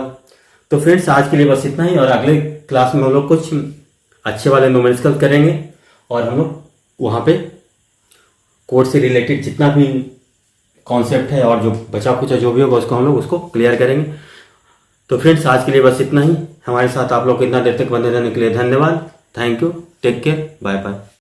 तो फ्रेंड्स आज के लिए बस इतना ही, और अगले क्लास में हम लोग कुछ अच्छे वाले न्यूमेरिकल करेंगे, और हम लोग वहाँ पे कोड से रिलेटेड जितना भी कॉन्सेप्ट है और जो बचा कुचा जो भी होगा उसको हम लोग उसको क्लियर करेंगे। तो फ्रेंड्स आज के लिए बस इतना ही। हमारे साथ आप लोग इतना देर तक बने रहने के लिए धन्यवाद। Thank you, take care, bye bye.